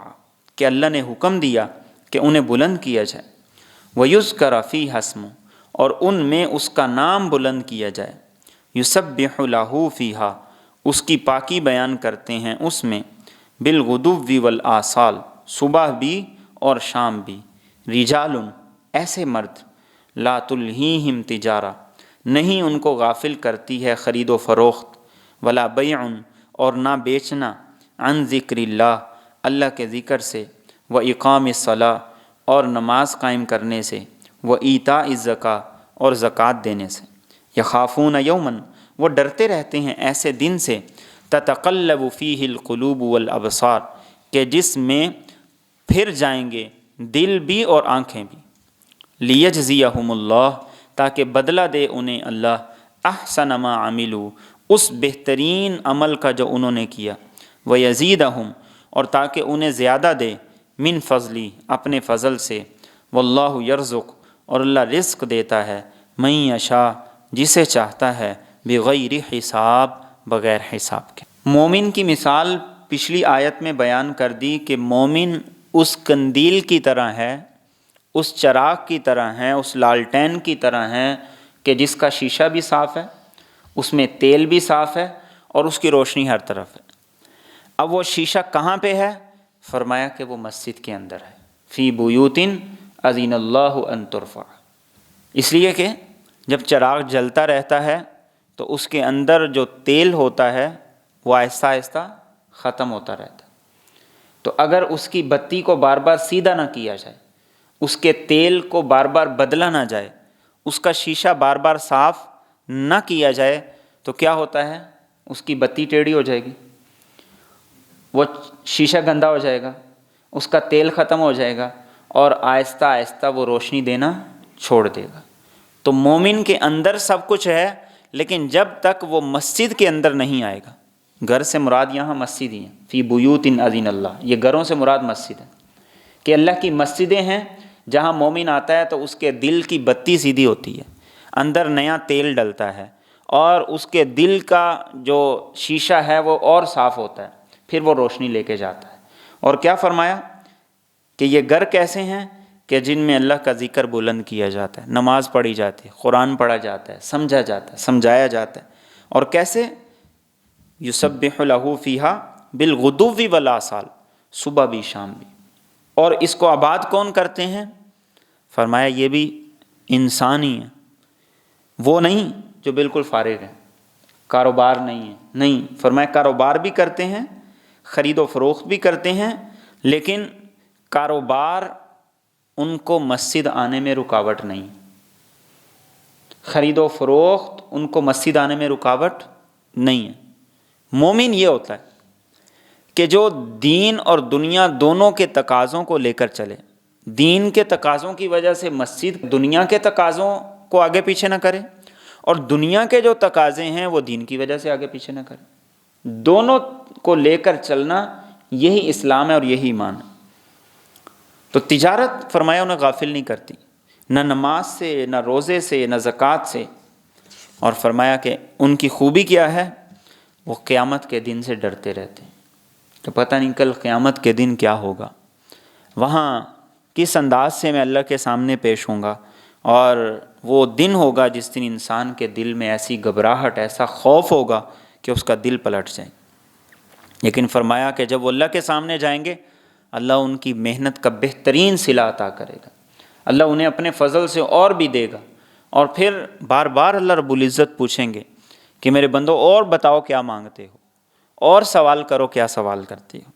Speaker 1: کہ اللہ نے حکم دیا کہ انہیں بلند کیا جائے، ویذکر فیہا اسمہ، اور ان میں اس کا نام بلند کیا جائے، یسبح لہ فیہا، اس کی پاکی بیان کرتے ہیں اس میں، بالغدو والآصال، صبح بھی اور شام بھی، رجال، ایسے مرد، لا تلہیہم تجارہ، نہیں ان کو غافل کرتی ہے خرید و فروخت، ولا بیع، اور نہ بیچنا، عن ذکر اللہ، اللہ کے ذکر سے، و اقام الصلاۃ، اور نماز قائم کرنے سے، و ایتاء الزکوٰۃ، اور زکوٰۃ دینے سے، یخافون یوماً، وہ ڈرتے رہتے ہیں ایسے دن سے، تتقلب فیہ القلوب والابصار، کہ جس میں پھر جائیں گے دل بھی اور آنکھیں بھی، لیجزیہم اللہ، تاکہ بدلہ دے انہیں اللہ، احسن ما عملوا، اس بہترین عمل کا جو انہوں نے کیا، ویزیدہم، اور تاکہ انہیں زیادہ دے، من فضلی، اپنے فضل سے، واللہ یرزق، اور اللہ رزق دیتا ہے، من یشاء، جسے چاہتا ہے، بغیر حساب، بغیر حساب کے۔ مومن کی مثال پچھلی آیت میں بیان کر دی کہ مومن اس قندیل کی طرح ہے، اس چراغ کی طرح ہیں، اس لالٹین کی طرح ہیں کہ جس کا شیشہ بھی صاف ہے، اس میں تیل بھی صاف ہے، اور اس کی روشنی ہر طرف ہے۔ اب وہ شیشہ کہاں پہ ہے؟ فرمایا کہ وہ مسجد کے اندر ہے، فی بیوتن اذن اللہ ان ترفع، اس لیے کہ جب چراغ جلتا رہتا ہے تو اس کے اندر جو تیل ہوتا ہے وہ آہستہ آہستہ ختم ہوتا رہتا ہے، تو اگر اس کی بتی کو بار بار سیدھا نہ کیا جائے، اس کے تیل کو بار بار بدلا نہ جائے، اس کا شیشہ بار بار صاف نہ کیا جائے، تو کیا ہوتا ہے؟ اس کی بتی ٹیڑھی ہو جائے گی، وہ شیشہ گندا ہو جائے گا، اس کا تیل ختم ہو جائے گا، اور آہستہ آہستہ وہ روشنی دینا چھوڑ دے گا۔ تو مومن کے اندر سب کچھ ہے، لیکن جب تک وہ مسجد کے اندر نہیں آئے گا، گھر سے مراد یہاں مسجد ہی ہیں، فی بیوت اذن اللہ، یہ گھروں سے مراد مسجد ہے، کہ اللہ کی مسجدیں ہیں جہاں مومن آتا ہے تو اس کے دل کی بتی سیدھی ہوتی ہے، اندر نیا تیل ڈلتا ہے، اور اس کے دل کا جو شیشہ ہے وہ اور صاف ہوتا ہے، پھر وہ روشنی لے کے جاتا ہے۔ اور کیا فرمایا کہ یہ گھر کیسے ہیں؟ کہ جن میں اللہ کا ذکر بلند کیا جاتا ہے، نماز پڑھی جاتی ہے، قرآن پڑھا جاتا ہے، سمجھا جاتا ہے، سمجھایا جاتا ہے، اور کیسے؟ یسبح لہ فیہا بالغدو والآصال، صبح بھی شام بھی۔ اور اس کو آباد کون کرتے ہیں؟ فرمایا یہ بھی انسان ہی ہیں، وہ نہیں جو بالکل فارغ ہیں، کاروبار نہیں ہے، نہیں، فرمایا کاروبار بھی کرتے ہیں، خرید و فروخت بھی کرتے ہیں، لیکن کاروبار ان کو مسجد آنے میں رکاوٹ نہیں، خرید و فروخت ان کو مسجد آنے میں رکاوٹ نہیں ہے۔ مومن یہ ہوتا ہے کہ جو دین اور دنیا دونوں کے تقاضوں کو لے کر چلے، دین کے تقاضوں کی وجہ سے مسجد دنیا کے تقاضوں کو آگے پیچھے نہ کرے، اور دنیا کے جو تقاضے ہیں وہ دین کی وجہ سے آگے پیچھے نہ کرے، دونوں کو لے کر چلنا یہی اسلام ہے اور یہی ایمان ہے۔ تو تجارت فرمایا انہیں غافل نہیں کرتی، نہ نماز سے، نہ روزے سے، نہ زکوٰۃ سے، اور فرمایا کہ ان کی خوبی کیا ہے؟ وہ قیامت کے دن سے ڈرتے رہتے ہیں کہ پتہ نہیں کل قیامت کے دن کیا ہوگا، وہاں کس انداز سے میں اللہ کے سامنے پیش ہوں گا، اور وہ دن ہوگا جس دن انسان کے دل میں ایسی گھبراہٹ، ایسا خوف ہوگا کہ اس کا دل پلٹ جائے۔ لیکن فرمایا کہ جب وہ اللہ کے سامنے جائیں گے، اللہ ان کی محنت کا بہترین صلہ عطا کرے گا، اللہ انہیں اپنے فضل سے اور بھی دے گا، اور پھر بار بار اللہ رب العزت پوچھیں گے کہ میرے بندو اور بتاؤ کیا مانگتے ہو، اور سوال کرو کیا سوال کرتے ہو۔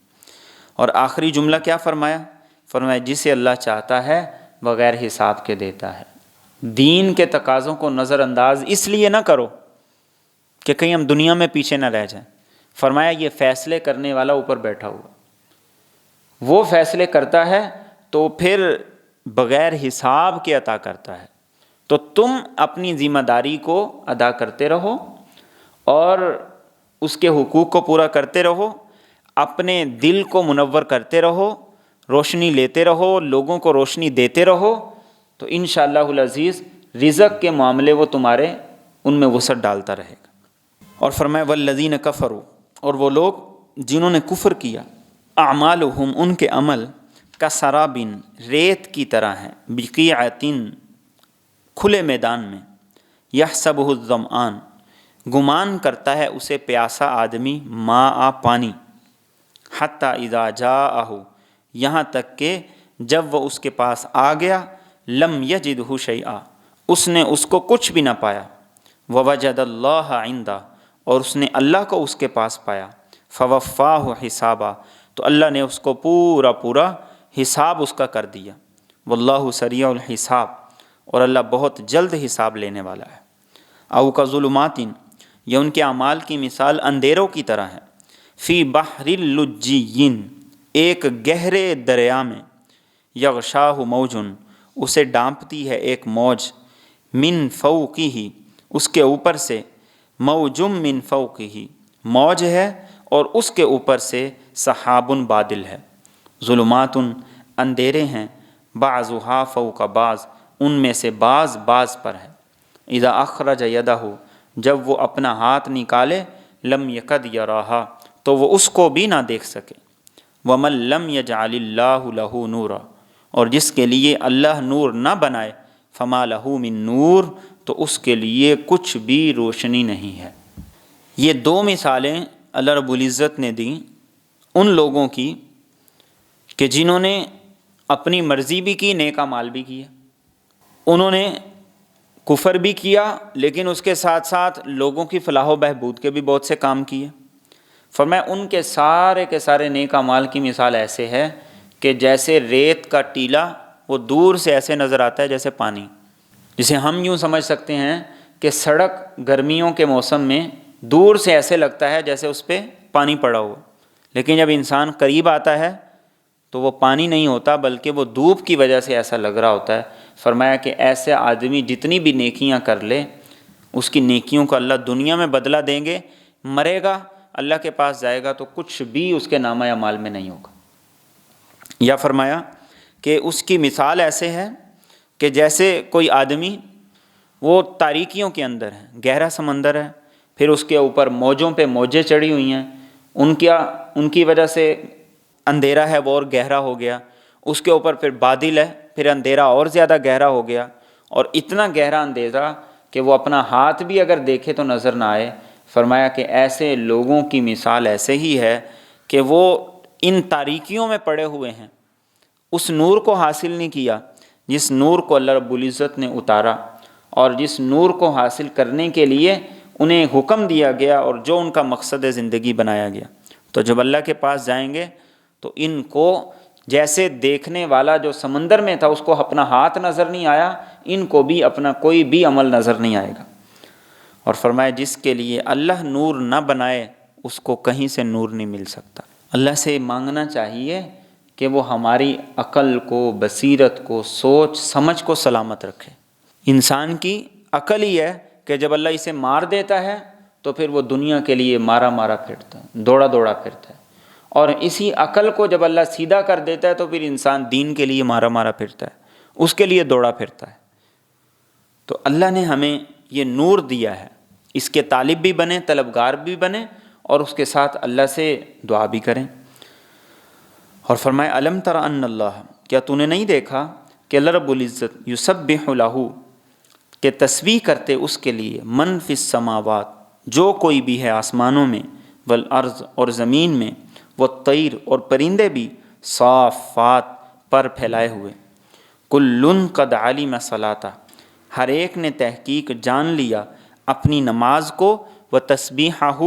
Speaker 1: اور آخری جملہ کیا فرمایا؟ فرمایا جسے اللہ چاہتا ہے بغیر حساب کے دیتا ہے۔ دین کے تقاضوں کو نظر انداز اس لیے نہ کرو کہ کہیں ہم دنیا میں پیچھے نہ رہ جائیں۔ فرمایا یہ فیصلے کرنے والا اوپر بیٹھا ہوا، وہ فیصلے کرتا ہے تو پھر بغیر حساب کے عطا کرتا ہے، تو تم اپنی ذمہ داری کو ادا کرتے رہو اور اس کے حقوق کو پورا کرتے رہو، اپنے دل کو منور کرتے رہو، روشنی لیتے رہو، لوگوں کو روشنی دیتے رہو، تو انشاءاللہ العزیز رزق کے معاملے وہ تمہارے ان میں وسعت ڈالتا رہے گا۔ اور فرمایا والذین کفروا، اور وہ لوگ جنہوں نے کفر کیا، اعمالہم، ان کے عمل، کسراب، ریت کی طرح ہیں، بقیعۃ، کھلے میدان میں، یحسبہ الظمآن، گمان کرتا ہے اسے پیاسا آدمی، ماء، پانی، حتی اذا جاءہ، یہاں تک کہ جب وہ اس کے پاس آ گیا، لم یجدہ شیئا، اس نے اس کو کچھ بھی نہ پایا، ووجد اللہ عندہ، اور اس نے اللہ کو اس کے پاس پایا، فوفاہ حسابا، تو اللہ نے اس کو پورا حساب اس کا کر دیا، واللہ سریع الحساب، اور اللہ بہت جلد حساب لینے والا ہے۔ او کظلمات، یہ ان کے اعمال کی مثال اندھیروں کی طرح ہے، فی بحر اللجی، ایک گہرے دریا میں، یغشاہ موج، اسے ڈانپتی ہے ایک موج، من فوقہ، اس کے اوپر سے، موجم من فوقہ، موج ہے اور اس کے اوپر سے سحاب، بادل ہے، ظلمات، اندھیرے ہیں، بعضھا فوق بعض، ان میں سے بعض پر ہے، اذا اخرج یدہ، جب وہ اپنا ہاتھ نکالے، لم یکد یراہا، تو وہ اس کو بھی نہ دیکھ سکے، ومن لم یجعل اللہ لہ نورا، اور جس کے لیے اللہ نور نہ بنائے، فما لہ من نور، تو اس کے لیے کچھ بھی روشنی نہیں ہے۔ یہ دو مثالیں اللہ رب العزت نے دیں ان لوگوں کی کہ جنہوں نے اپنی مرضی بھی کی، نیک اعمال بھی کیا، انہوں نے کفر بھی کیا، لیکن اس کے ساتھ ساتھ لوگوں کی فلاح و بہبود کے بھی بہت سے کام کیے۔ فرمایا ان کے سارے نیک اعمال کی مثال ایسے ہے کہ جیسے ریت کا ٹیلا، وہ دور سے ایسے نظر آتا ہے جیسے پانی، جسے ہم یوں سمجھ سکتے ہیں کہ سڑک گرمیوں کے موسم میں دور سے ایسے لگتا ہے جیسے اس پہ پانی پڑا ہو، لیکن جب انسان قریب آتا ہے تو وہ پانی نہیں ہوتا، بلکہ وہ دھوپ کی وجہ سے ایسا لگ رہا ہوتا ہے۔ فرمایا کہ ایسے آدمی جتنی بھی نیکیاں کر لے، اس کی نیکیوں کو اللہ دنیا میں بدلہ دیں گے، مرے گا، اللہ کے پاس جائے گا تو کچھ بھی اس کے نامہ اعمال میں نہیں ہوگا۔ یا فرمایا کہ اس کی مثال ایسے ہے کہ جیسے کوئی آدمی وہ تاریکیوں کے اندر ہے، گہرا سمندر ہے، پھر اس کے اوپر موجوں پہ موجیں چڑھی ہوئی ہیں، ان کی وجہ سے اندھیرا ہے وہ اور گہرا ہو گیا، اس کے اوپر پھر بادل ہے، پھر اندھیرا اور زیادہ گہرا ہو گیا، اور اتنا گہرا اندھیرا کہ وہ اپنا ہاتھ بھی اگر دیکھے تو نظر نہ آئے۔ فرمایا کہ ایسے لوگوں کی مثال ایسے ہی ہے کہ وہ ان تاریکیوں میں پڑے ہوئے ہیں، اس نور کو حاصل نہیں کیا جس نور کو اللہ رب العزت نے اتارا، اور جس نور کو حاصل کرنے کے لیے انہیں حکم دیا گیا اور جو ان کا مقصد زندگی بنایا گیا۔ تو جب اللہ کے پاس جائیں گے تو ان کو جیسے دیکھنے والا جو سمندر میں تھا اس کو اپنا ہاتھ نظر نہیں آیا، ان کو بھی اپنا کوئی بھی عمل نظر نہیں آئے گا۔ اور فرمایا جس کے لیے اللہ نور نہ بنائے اس کو کہیں سے نور نہیں مل سکتا۔ اللہ سے مانگنا چاہیے کہ وہ ہماری عقل کو، بصیرت کو، سوچ سمجھ کو سلامت رکھے۔ انسان کی عقل ہی ہے کہ جب اللہ اسے مار دیتا ہے تو پھر وہ دنیا کے لیے مارا پھرتا ہے، دوڑا پھرتا ہے، اور اسی عقل کو جب اللہ سیدھا کر دیتا ہے تو پھر انسان دین کے لیے مارا پھرتا ہے، اس کے لیے دوڑا پھرتا ہے۔ تو اللہ نے ہمیں یہ نور دیا ہے، اس کے طالب بھی بنیں، طلبگار بھی بنیں، اور اس کے ساتھ اللہ سے دعا بھی کریں۔ اور فرمایا الم تر ان اللہ، کیا تو نے نہیں دیکھا کہ اللہ رب العزت یسبح لہ، کہ تسبیح کرتے اس کے لیے، من فی السماوات، جو کوئی بھی ہے آسمانوں میں، والارض، اور زمین میں، والطیر، اور پرندے بھی، صافات، پر پھیلائے ہوئے، کل قد علم صلاۃ، ہر ایک نے تحقیق جان لیا اپنی نماز کو، وتسبیحہ،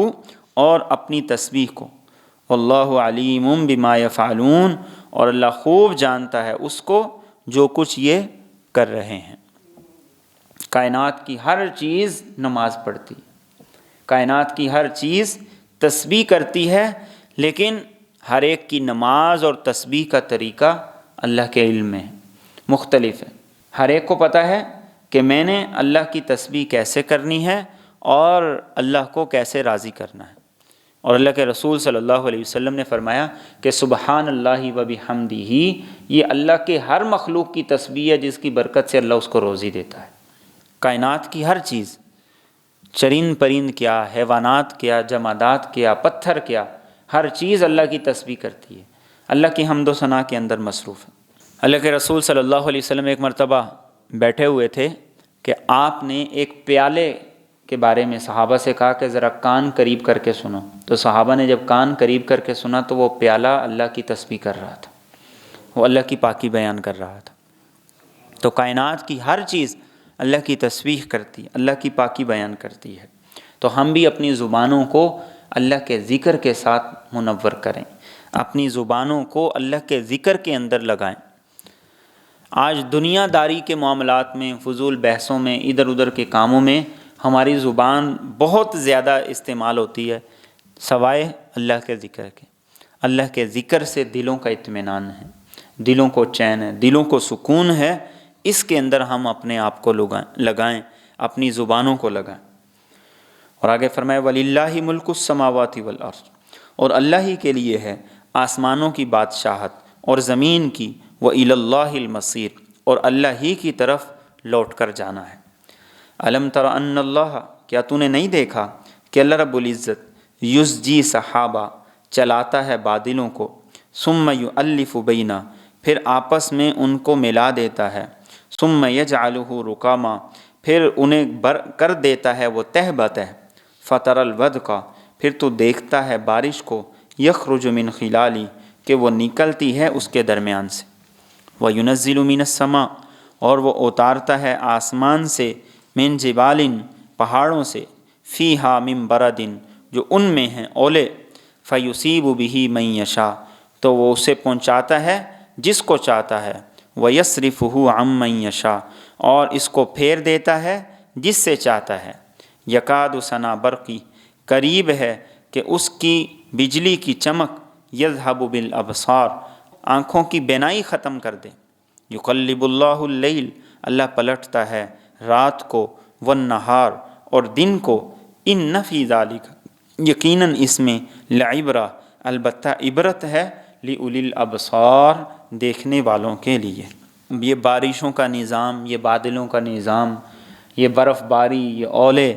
Speaker 1: اور اپنی تسبیح کو، واللہ علیم بما یفعلون، اور اللہ خوب جانتا ہے اس کو جو کچھ یہ کر رہے ہیں۔ کائنات کی ہر چیز نماز پڑھتی ہے، کائنات کی ہر چیز تسبیح کرتی ہے، لیکن ہر ایک کی نماز اور تسبیح کا طریقہ اللہ کے علم میں مختلف ہے۔ ہر ایک کو پتہ ہے کہ میں نے اللہ کی تسبیح کیسے کرنی ہے اور اللہ کو کیسے راضی کرنا ہے، اور اللہ کے رسول صلی اللہ علیہ وسلم نے فرمایا کہ سبحان اللہ و بحمدہ، یہ اللہ کے ہر مخلوق کی تسبیح ہے جس کی برکت سے اللہ اس کو روزی دیتا ہے۔ کائنات کی ہر چیز، چرند پرند کیا، حیوانات کیا، جمادات کیا، پتھر کیا، ہر چیز اللہ کی تسبیح کرتی ہے، اللہ کی حمد و ثنا کے اندر مصروف ہے۔ اللہ کے رسول صلی اللہ علیہ وسلم ایک مرتبہ بیٹھے ہوئے تھے کہ آپ نے ایک پیالے کے بارے میں صحابہ سے کہا کہ ذرا کان قریب کر کے سنو، تو صحابہ نے جب کان قریب کر کے سنا تو وہ پیالہ اللہ کی تسبیح کر رہا تھا، وہ اللہ کی پاکی بیان کر رہا تھا۔ تو کائنات کی ہر چیز اللہ کی تسبیح کرتی ہے، اللہ کی پاکی بیان کرتی ہے۔ تو ہم بھی اپنی زبانوں کو اللہ کے ذکر کے ساتھ منور کریں، اپنی زبانوں کو اللہ کے ذکر کے اندر لگائیں۔ آج دنیا داری کے معاملات میں، فضول بحثوں میں، ادھر ادھر کے کاموں میں ہماری زبان بہت زیادہ استعمال ہوتی ہے، سوائے اللہ کے ذکر کے۔ اللہ کے ذکر سے دلوں کا اطمینان ہے، دلوں کو چین ہے، دلوں کو سکون ہے، اس کے اندر ہم اپنے آپ کو لگائیں، اپنی زبانوں کو لگائیں۔ اور آگے فرمائے وَلِلَّهِ مُلْكُ السَّمَاوَاتِ وَالْأَرْضِ، اور اللہ ہی کے لیے ہے آسمانوں کی بادشاہت اور زمین کی، وَإِلَى اللَّهِ الْمَصِيرُ، اور اللہ ہی کی طرف لوٹ کر جانا ہے۔ أَلَمْ تَرَ أَنَّ اللَّهَ، کیا تو نے نہیں دیکھا کہ اللہ رب العزت یُزْجِی سحابہ، چلاتا ہے بادلوں کو، ثُمَّ يُؤَلِّفُ بَيْنَ، پھر آپس میں ان کو ملا دیتا ہے، ثُمَّ يَجْعَلُهُ رُكَامًا، پھر انہیں کر دیتا ہے وہ تہ بتہ، فَتَرَى الْوَدْقَ، پھر تو دیکھتا ہے بارش کو، يَخْرُجُ مِنْ خِلَالِهِ، کہ وہ نکلتی ہے اس کے درمیان سے، وَيُنَزِّلُ مِنَ السَّمَاءِ، اور وہ اتارتا ہے آسمان سے، مِنْ جِبَالٍ، پہاڑوں سے، فِيهَا مِنْ بَرَدٍ، جو ان میں ہیں اولے، فَيُصِيبُ بِهِ مَن يَشَاءُ، تو وہ اسے پہنچاتا ہے جس کو چاہتا ہے، وَيَصْرِفُهُ عَن مَن يَشَاءُ، اور اس کو پھیر دیتا ہے جس سے چاہتا ہے، یکاد ثنا برقی، قریب ہے کہ اس کی بجلی کی چمک، یذہب بالابصار، آنکھوں کی بینائی ختم کر دے، یقلب اللہ اللیل، اللہ پلٹتا ہے رات کو، والنہار، اور دن کو، ان فی ذالک، یقیناً اس میں، لعبرہ، البتہ عبرت ہے، لأولی الابصار، دیکھنے والوں کے لیے۔ یہ بارشوں کا نظام، یہ بادلوں کا نظام، یہ برف باری، یہ اولے،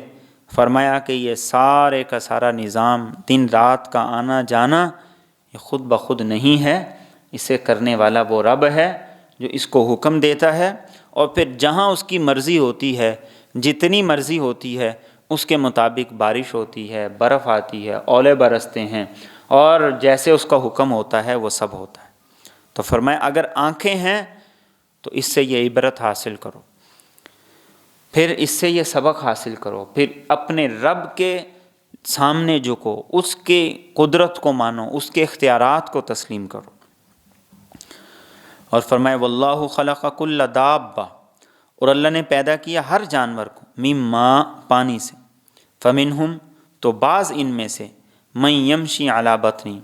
Speaker 1: فرمایا کہ یہ سارے کا سارا نظام، دن رات کا آنا جانا، یہ خود بخود نہیں ہے، اسے کرنے والا وہ رب ہے جو اس کو حکم دیتا ہے، اور پھر جہاں اس کی مرضی ہوتی ہے، جتنی مرضی ہوتی ہے اس کے مطابق بارش ہوتی ہے، برف آتی ہے، اولے برستے ہیں، اور جیسے اس کا حکم ہوتا ہے وہ سب ہوتا ہے۔ تو فرمایا اگر آنکھیں ہیں تو اس سے یہ عبرت حاصل کرو، پھر اس سے یہ سبق حاصل کرو، پھر اپنے رب کے سامنے جھکو، اس کے قدرت کو مانو، اس کے اختیارات کو تسلیم کرو۔ اور فرمائے واللہ خلق کل دابہ، اور اللہ نے پیدا کیا ہر جانور کو، مِن ماء، پانی سے، فمنہم، تو بعض ان میں سے، من یمشی علی بطنی،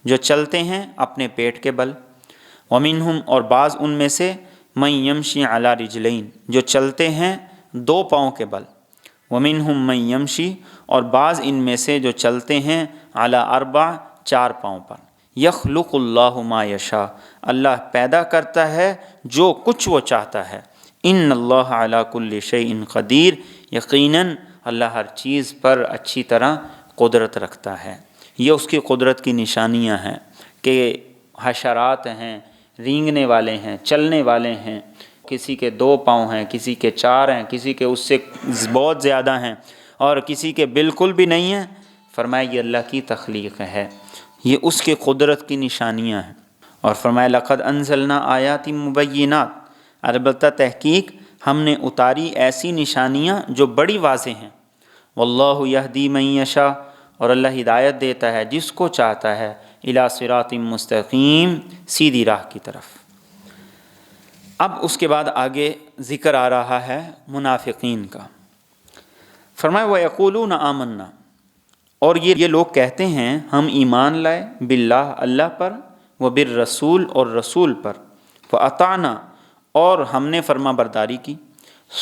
Speaker 1: جو چلتے ہیں اپنے پیٹ کے بل، ومنہم، اور بعض ان میں سے، من یمشی علی رجلین، جو چلتے ہیں دو پاؤں کے بل، ومنہم من یمشی، اور بعض ان میں سے جو چلتے ہیں علی اربع، چار پاؤں پر، یخلق اللہ ما یشاء، اللہ پیدا کرتا ہے جو کچھ وہ چاہتا ہے، ان اللہ علی کل شیء قدیر، یقیناً اللہ ہر چیز پر اچھی طرح قدرت رکھتا ہے۔ یہ اس کی قدرت کی نشانیاں ہیں کہ حشرات ہیں، رینگنے والے ہیں، چلنے والے ہیں، کسی کے دو پاؤں ہیں، کسی کے چار ہیں، کسی کے اس سے بہت زیادہ ہیں، اور کسی کے بالکل بھی نہیں ہیں۔ فرمایا یہ اللہ کی تخلیق ہے، یہ اس کے قدرت کی نشانیاں ہیں۔ اور فرمایا لقد انزلنا آیات مبینات، البتہ تحقیق ہم نے اتاری ایسی نشانیاں جو بڑی واضح ہیں، واللہ یہدی من یشاء، اور اللہ ہدایت دیتا ہے جس کو چاہتا ہے، الی صراط مستقیم، سیدھی راہ کی طرف۔ اب اس کے بعد آگے ذکر آ رہا ہے منافقین کا۔ فرمایا وَيَقُولُونَ آمَنَّا، اور یہ لوگ کہتے ہیں ہم ایمان لائے، باللہ، اللہ پر، وبالرسول، اور رسول پر، وَأَطَعْنَا، اور ہم نے فرما برداری کی،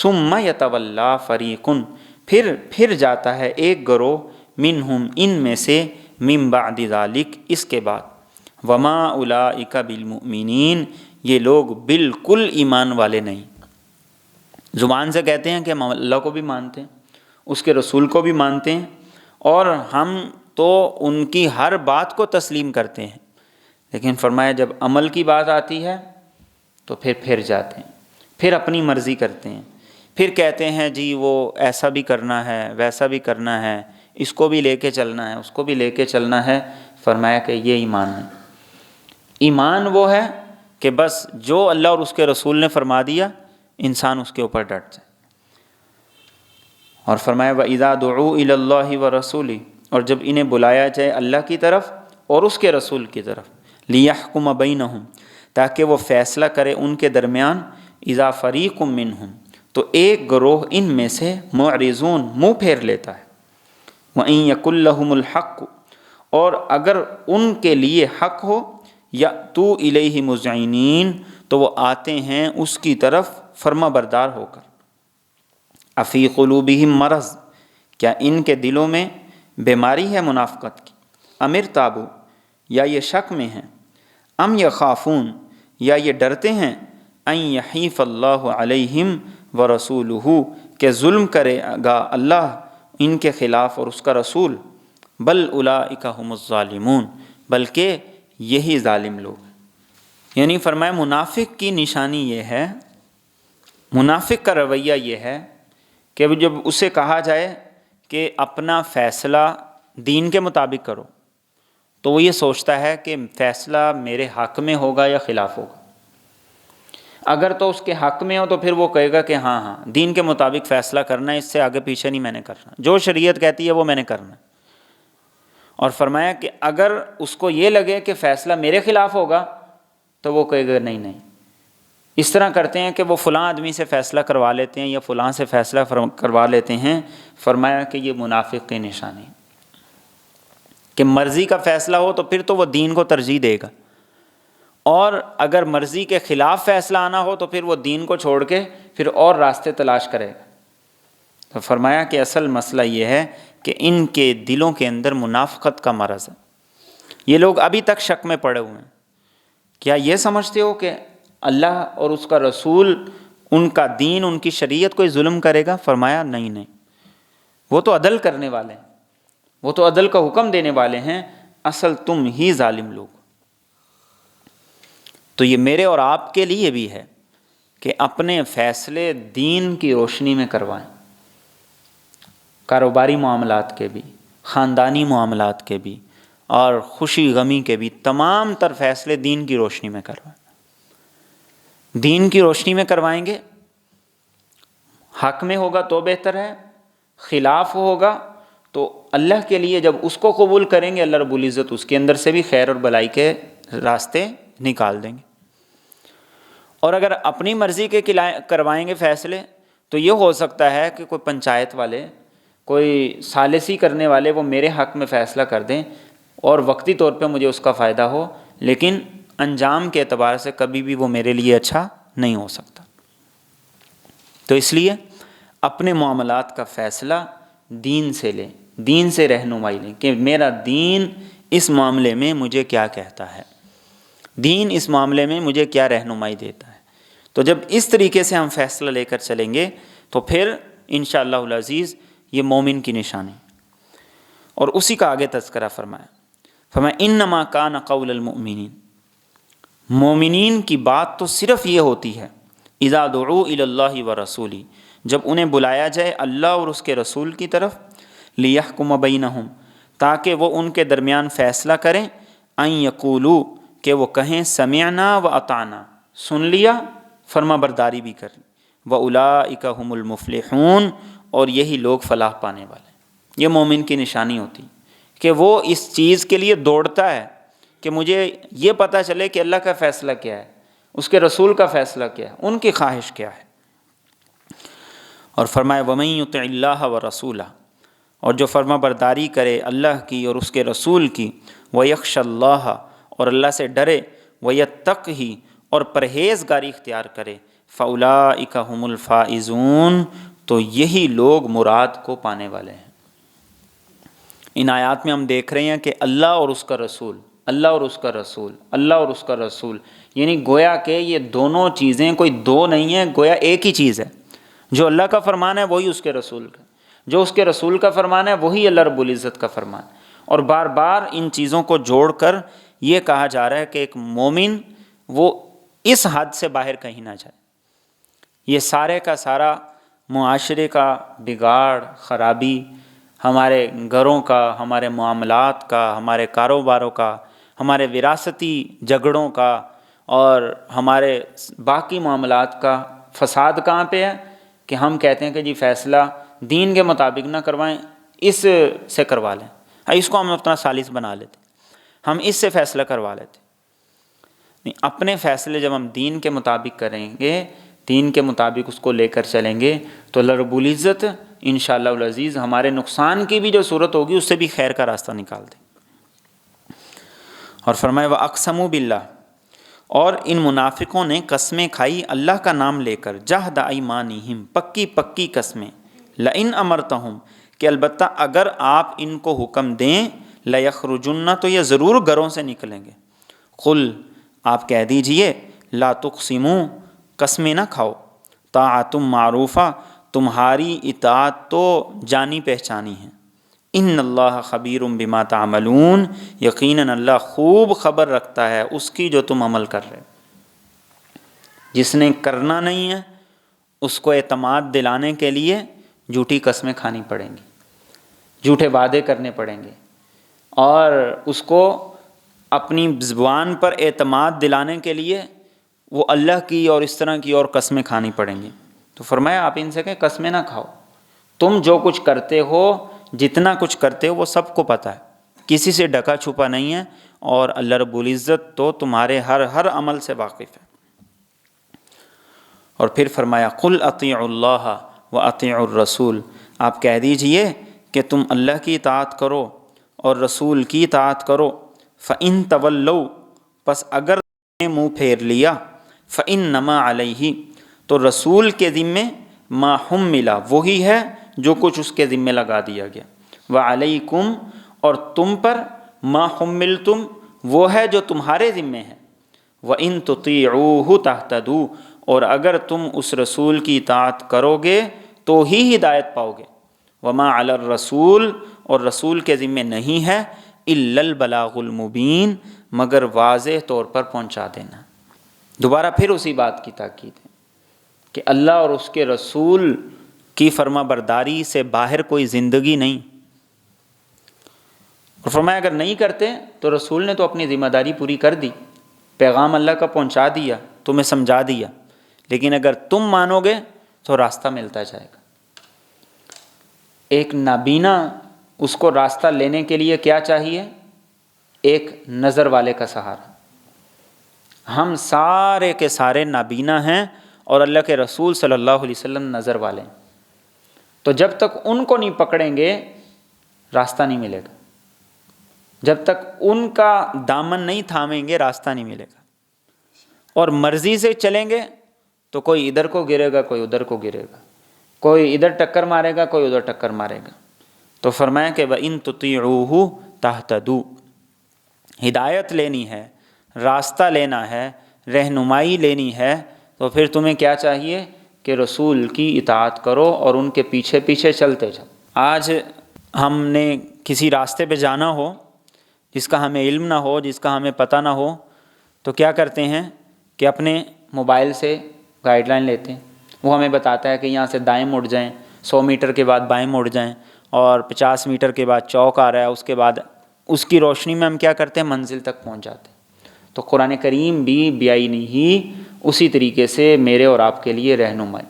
Speaker 1: ثُمَّ يَتَوَلَّىٰ فَرِيقٌ، پھر جاتا ہے ایک گروہ، منہم، ان میں سے، من بعد ذالک، اس کے بعد، وما اولئک بالمؤمنین، یہ لوگ بالکل ایمان والے نہیں۔ زبان سے کہتے ہیں کہ ہم اللہ کو بھی مانتے ہیں، اس کے رسول کو بھی مانتے ہیں، اور ہم تو ان کی ہر بات کو تسلیم کرتے ہیں، لیکن فرمایا جب عمل کی بات آتی ہے تو پھر جاتے ہیں، پھر اپنی مرضی کرتے ہیں، پھر کہتے ہیں جی وہ ایسا بھی کرنا ہے، ویسا بھی کرنا ہے، اس کو بھی لے کے چلنا ہے، اس کو بھی لے کے چلنا ہے۔ فرمایا کہ یہ ایمان نہیں۔ ایمان وہ ہے کہ بس جو اللہ اور اس کے رسول نے فرما دیا انسان اس کے اوپر ڈٹ جائے۔ اور فرمایا وَإِذَا دُعُوا إِلَى اللَّهِ وَرَسُولِهِ، اور جب انہیں بلایا جائے اللہ کی طرف اور اس کے رسول کی طرف، لِيَحْكُمَ بَيْنَهُمْ، تاکہ وہ فیصلہ کرے ان کے درمیان، اِذَا فَرِيقٌ مِّنْهُمْ، تو ایک گروہ ان میں سے معرضون، منہ پھیر لیتا ہے، وَإِن يَكُن لَّهُمُ الْحَقُّ، اور اگر ان کے لیے حق ہو، یَأْتُوا إِلَيْهِ مُذْعِنِينَ، تو وہ آتے ہیں اس کی طرف فرما بردار ہو کر۔ افی قلوبہم مرض، کیا ان کے دلوں میں بیماری ہے منافقت کی؟ ام ارتابوا، یا یہ شک میں ہیں، ام یخافون، یا یہ ڈرتے ہیں، ان یحیف اللہ علیہم ورسولہ، کہ ظلم کرے گا اللہ ان کے خلاف اور اس کا رسول، بل اولئک هم الظالمون، بلکہ یہی ظالم لوگ ہیں۔ یعنی فرمایا منافق کی نشانی یہ ہے، منافق کا رویہ یہ ہے کہ جب اسے کہا جائے کہ اپنا فیصلہ دین کے مطابق کرو تو وہ یہ سوچتا ہے کہ فیصلہ میرے حق میں ہوگا یا خلاف ہوگا۔ اگر تو اس کے حق میں ہو تو پھر وہ کہے گا کہ ہاں دین کے مطابق فیصلہ کرنا ہے، اس سے آگے پیچھے نہیں میں نے کرنا، جو شریعت کہتی ہے وہ میں نے کرنا ہے۔ اور فرمایا کہ اگر اس کو یہ لگے کہ فیصلہ میرے خلاف ہوگا تو وہ کہے گا نہیں۔ اس طرح کرتے ہیں کہ وہ فلاں آدمی سے فیصلہ کروا لیتے ہیں یا فلاں سے فیصلہ کروا لیتے ہیں۔ فرمایا کہ یہ منافق کی نشانی کہ مرضی کا فیصلہ ہو تو پھر تو وہ دین کو ترجیح دے گا، اور اگر مرضی کے خلاف فیصلہ آنا ہو تو پھر وہ دین کو چھوڑ کے پھر اور راستے تلاش کرے گا۔ تو فرمایا کہ اصل مسئلہ یہ ہے کہ ان کے دلوں کے اندر منافقت کا مرض ہے۔ یہ لوگ ابھی تک شک میں پڑے ہوئے ہیں۔ کیا یہ سمجھتے ہو کہ اللہ اور اس کا رسول، ان کا دین، ان کی شریعت کوئی ظلم کرے گا؟ فرمایا نہیں، وہ تو عدل کرنے والے ہیں، وہ تو عدل کا حکم دینے والے ہیں، اصل تم ہی ظالم لوگ۔ تو یہ میرے اور آپ کے لیے بھی ہے کہ اپنے فیصلے دین کی روشنی میں کروائیں، کاروباری معاملات کے بھی، خاندانی معاملات کے بھی، اور خوشی غمی کے بھی، تمام تر فیصلے دین کی روشنی میں کروائیں۔ دین کی روشنی میں کروائیں گے، حق میں ہوگا تو بہتر ہے، خلاف ہوگا تو اللہ کے لیے جب اس کو قبول کریں گے اللہ رب العزت اس کے اندر سے بھی خیر اور بلائی کے راستے نکال دیں گے۔ اور اگر اپنی مرضی کے کروائیں گے فیصلے تو یہ ہو سکتا ہے کہ کوئی پنچایت والے، کوئی ثالثی کرنے والے وہ میرے حق میں فیصلہ کر دیں اور وقتی طور پہ مجھے اس کا فائدہ ہو، لیکن انجام کے اعتبار سے کبھی بھی وہ میرے لیے اچھا نہیں ہو سکتا۔ تو اس لیے اپنے معاملات کا فیصلہ دین سے لیں، دین سے رہنمائی لیں کہ میرا دین اس معاملے میں مجھے کیا کہتا ہے، دین اس معاملے میں مجھے کیا رہنمائی دیتا ہے۔ تو جب اس طریقے سے ہم فیصلہ لے کر چلیں گے تو پھر انشاءاللہ العزیز یہ مومن کی نشانی۔ اور اسی کا آگے تذکرہ فرمایا انما کان قول المؤمنین، مومنین کی بات تو صرف یہ ہوتی ہے اذا دعوا الی اللہ ورسولہ، جب انہیں بلایا جائے اللہ اور اس کے رسول کی طرف، لیحکم بینہم، تاکہ وہ ان کے درمیان فیصلہ کریں، ان یقولوا، کہ وہ کہیں سمعنا و اطعنا، سن لیا فرما برداری بھی کر لی، واولئک هم المفلحون، اور یہی لوگ فلاح پانے والے ہیں۔ یہ مومن کی نشانی ہوتی کہ وہ اس چیز کے لیے دوڑتا ہے کہ مجھے یہ پتہ چلے کہ اللہ کا فیصلہ کیا ہے، اس کے رسول کا فیصلہ کیا ہے، ان کی خواہش کیا ہے۔ اور فرمایا وَمَن يُطِعِ اللَّهَ وَرَسُولَهُ، اور جو فرما برداری کرے اللہ کی اور اس کے رسول کی، وَيَخْشَ اللَّهَ، اور اللہ سے ڈرے، وَيَتَّقْهِ، اور پرہیزگاری اختیار کرے، فَأُولَئِكَ هُمُ الْفَائِزُونَ، تو یہی لوگ مراد کو پانے والے ہیں۔ ان آیات میں ہم دیکھ رہے ہیں کہ اللہ اور اس کا رسول، اللہ اور اس کا رسول، اللہ اور اس کا رسول، یعنی گویا کہ یہ دونوں چیزیں کوئی دو نہیں ہیں، گویا ایک ہی چیز ہے۔ جو اللہ کا فرمان ہے وہی اس کے رسول کا، جو اس کے رسول کا فرمان ہے وہی اللہ رب العزت کا فرمان ہے۔ اور بار بار ان چیزوں کو جوڑ کر یہ کہا جا رہا ہے کہ ایک مومن وہ اس حد سے باہر کہیں نہ جائے۔ یہ سارے کا سارا معاشرے کا بگاڑ، خرابی، ہمارے گھروں کا، ہمارے معاملات کا، ہمارے کاروباروں کا، ہمارے وراثتی جھگڑوں کا اور ہمارے باقی معاملات کا فساد کہاں پہ ہے کہ ہم کہتے ہیں کہ جی فیصلہ دین کے مطابق نہ کروائیں، اس سے کروا لیں، اس کو ہم اپنا ثالث بنا لیتے، ہم اس سے فیصلہ کروا لیتے۔ نہیں، اپنے فیصلے جب ہم دین کے مطابق کریں گے، دین کے مطابق اس کو لے کر چلیں گے تو اللہ رب العزت انشاءاللہ العزیز ہمارے نقصان کی بھی جو صورت ہوگی اس سے بھی خیر کا راستہ نکال دے۔ اور فرمائے وَأَقْسَمُوا بِاللَّهِ، اور ان منافقوں نے قسمیں کھائی اللہ کا نام لے کر، جَهْدَ أَيْمَانِهِمْ، پکی پکی قسمیں، لَإِنْ أَمَرْتَهُمْ، کہ البتہ اگر آپ ان کو حکم دیں، لَيَخْرُجُنَّ، تو یہ ضرور گھروں سے نکلیں گے۔ قُلْ، آپ کہہ دیجئے، لَا تُقْسِمُوا، قسمیں نہ کھاؤ، طاعتم معروفہ، تمہاری اطاعت تو جانی پہچانی ہے، ان اللہ خبیر بما تعملون، یقیناً اللہ خوب خبر رکھتا ہے اس کی جو تم عمل کر رہے۔ جس نے کرنا نہیں ہے اس کو اعتماد دلانے کے لیے جھوٹی قسمیں کھانی پڑیں گی، جھوٹے وعدے کرنے پڑیں گے، اور اس کو اپنی زبان پر اعتماد دلانے کے لیے وہ اللہ کی اور اس طرح کی اور قسمیں کھانی پڑیں گی۔ تو فرمایا آپ ان سے کہ قسمیں نہ کھاؤ، تم جو کچھ کرتے ہو، جتنا کچھ کرتے ہو وہ سب کو پتہ ہے، کسی سے ڈھکا چھپا نہیں ہے، اور اللہ رب العزت تو تمہارے ہر عمل سے واقف ہے۔ اور پھر فرمایا قل اطیعوا اللہ واطیعوا الرسول، آپ کہہ دیجئے کہ تم اللہ کی اطاعت کرو اور رسول کی اطاعت کرو۔ فَإِن تَوَلَّوْا، پس اگر تم نے منہ پھیر لیا، فَإِنَّمَا عَلَيْهِ، تو رسول کے ذمے ما حُمِّلَ، وہی ہے جو کچھ اس کے ذمے لگا دیا گیا، وَعَلَيْكُمْ، اور تم پر ما حُمِّلْتُمْ، وہ ہے جو تمہارے ذمے ہے، وَإِن تُطِيعُوهُ تَهْتَدُوا، اور اگر تم اس رسول کی اطاعت کرو گے تو ہی ہدایت پاؤ گے، وَمَا عَلَى الرَّسُولِ، اور رسول کے ذمے نہیں ہے، إِلَّا الْبَلَاغُ الْمُبِينُ، مگر واضح طور پر پہنچا دینا۔ دوبارہ پھر اسی بات کی تاکید ہے کہ اللہ اور اس کے رسول کی فرما برداری سے باہر کوئی زندگی نہیں۔ اور فرمایا اگر نہیں کرتے تو رسول نے تو اپنی ذمہ داری پوری کر دی، پیغام اللہ کا پہنچا دیا، تمہیں سمجھا دیا، لیکن اگر تم مانو گے تو راستہ ملتا جائے گا۔ ایک نابینا، اس کو راستہ لینے کے لیے کیا چاہیے؟ ایک نظر والے کا سہارا۔ ہم سارے کے سارے نابینا ہیں اور اللہ کے رسول صلی اللہ علیہ وسلم نظر والے ہیں، تو جب تک ان کو نہیں پکڑیں گے راستہ نہیں ملے گا، جب تک ان کا دامن نہیں تھامیں گے راستہ نہیں ملے گا، اور مرضی سے چلیں گے تو کوئی ادھر کو گرے گا، کوئی ادھر کو گرے گا، کوئی ادھر ٹکر مارے گا، کوئی ادھر ٹکر مارے گا۔ تو فرمایا کہ وَإِن تُطِيعُوهُ تَهْتَدُوا، ہدایت لینی ہے، راستہ لینا ہے، رہنمائی لینی ہے، تو پھر تمہیں کیا چاہیے کہ رسول کی اطاعت کرو اور ان کے پیچھے پیچھے چلتے جاؤ۔ آج ہم نے کسی راستے پہ جانا ہو جس کا ہمیں علم نہ ہو، جس کا ہمیں پتہ نہ ہو، تو کیا کرتے ہیں کہ اپنے موبائل سے گائیڈ لائن لیتے ہیں، وہ ہمیں بتاتا ہے کہ یہاں سے دائیں مڑ جائیں، 100 میٹر کے بعد بائیں مڑ جائیں، اور 50 میٹر کے بعد چوک آ رہا ہے، اس کے بعد اس کی روشنی میں ہم کیا کرتے ہیں، منزل تک پہنچ جاتے ہیں۔ تو قرآن کریم بھی بیائی ہی اسی طریقے سے میرے اور آپ کے لیے رہنمائی،